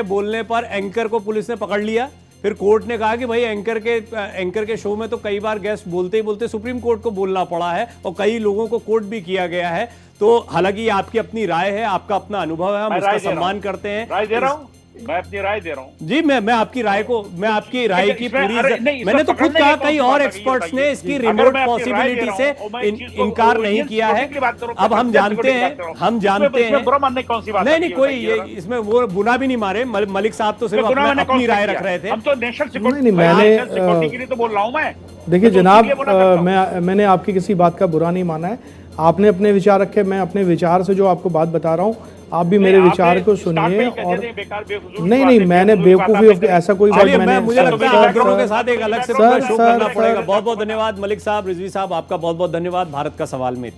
बोलने पर एंकर को पुलिस ने पकड़ लिया। फिर कोर्ट ने कहा कि भाई एंकर के शो में तो कई बार गेस्ट बोलते ही बोलते सुप्रीम कोर्ट को बोलना पड़ा है और कई लोगों को कोर्ट भी किया गया है। तो हालांकि ये आपकी अपनी राय है, आपका अपना अनुभव है, हम उसका सम्मान करते हैं। राय दे रहा हूं, मैं अपनी राय दे रहा हूं जी। मैं आपकी राय की पूरी, मैंने तो खुद कहा, कई और एक्सपर्ट्स ने इसकी रिमोट पॉसिबिलिटी से इनकार नहीं किया है। अब हम जानते हैं नहीं कोई इसमें वो बुना भी नहीं मारे। मलिक साहब तो सिर्फ अपनी राय रख रहे थे। हम तो नेशनल सिक्योरिटी के लिए तो बोल रहा हूं मैं। देखिए जनाब, मैंने आपकी किसी बात का बुरा नहीं माना है। आपने अपने विचार रखे, मैं अपने विचार से जो आपको बात बता रहा हूँ, आप भी मेरे विचार को सुनिए। और नहीं, मैंने बेवकूफी ऐसा कोई बात मैंने, मुझे लगता है के साथ एक अलग से शो करना पड़ेगा। बहुत बहुत धन्यवाद मलिक साहब, रिजवी साहब, आपका बहुत बहुत धन्यवाद भारत का सवाल में।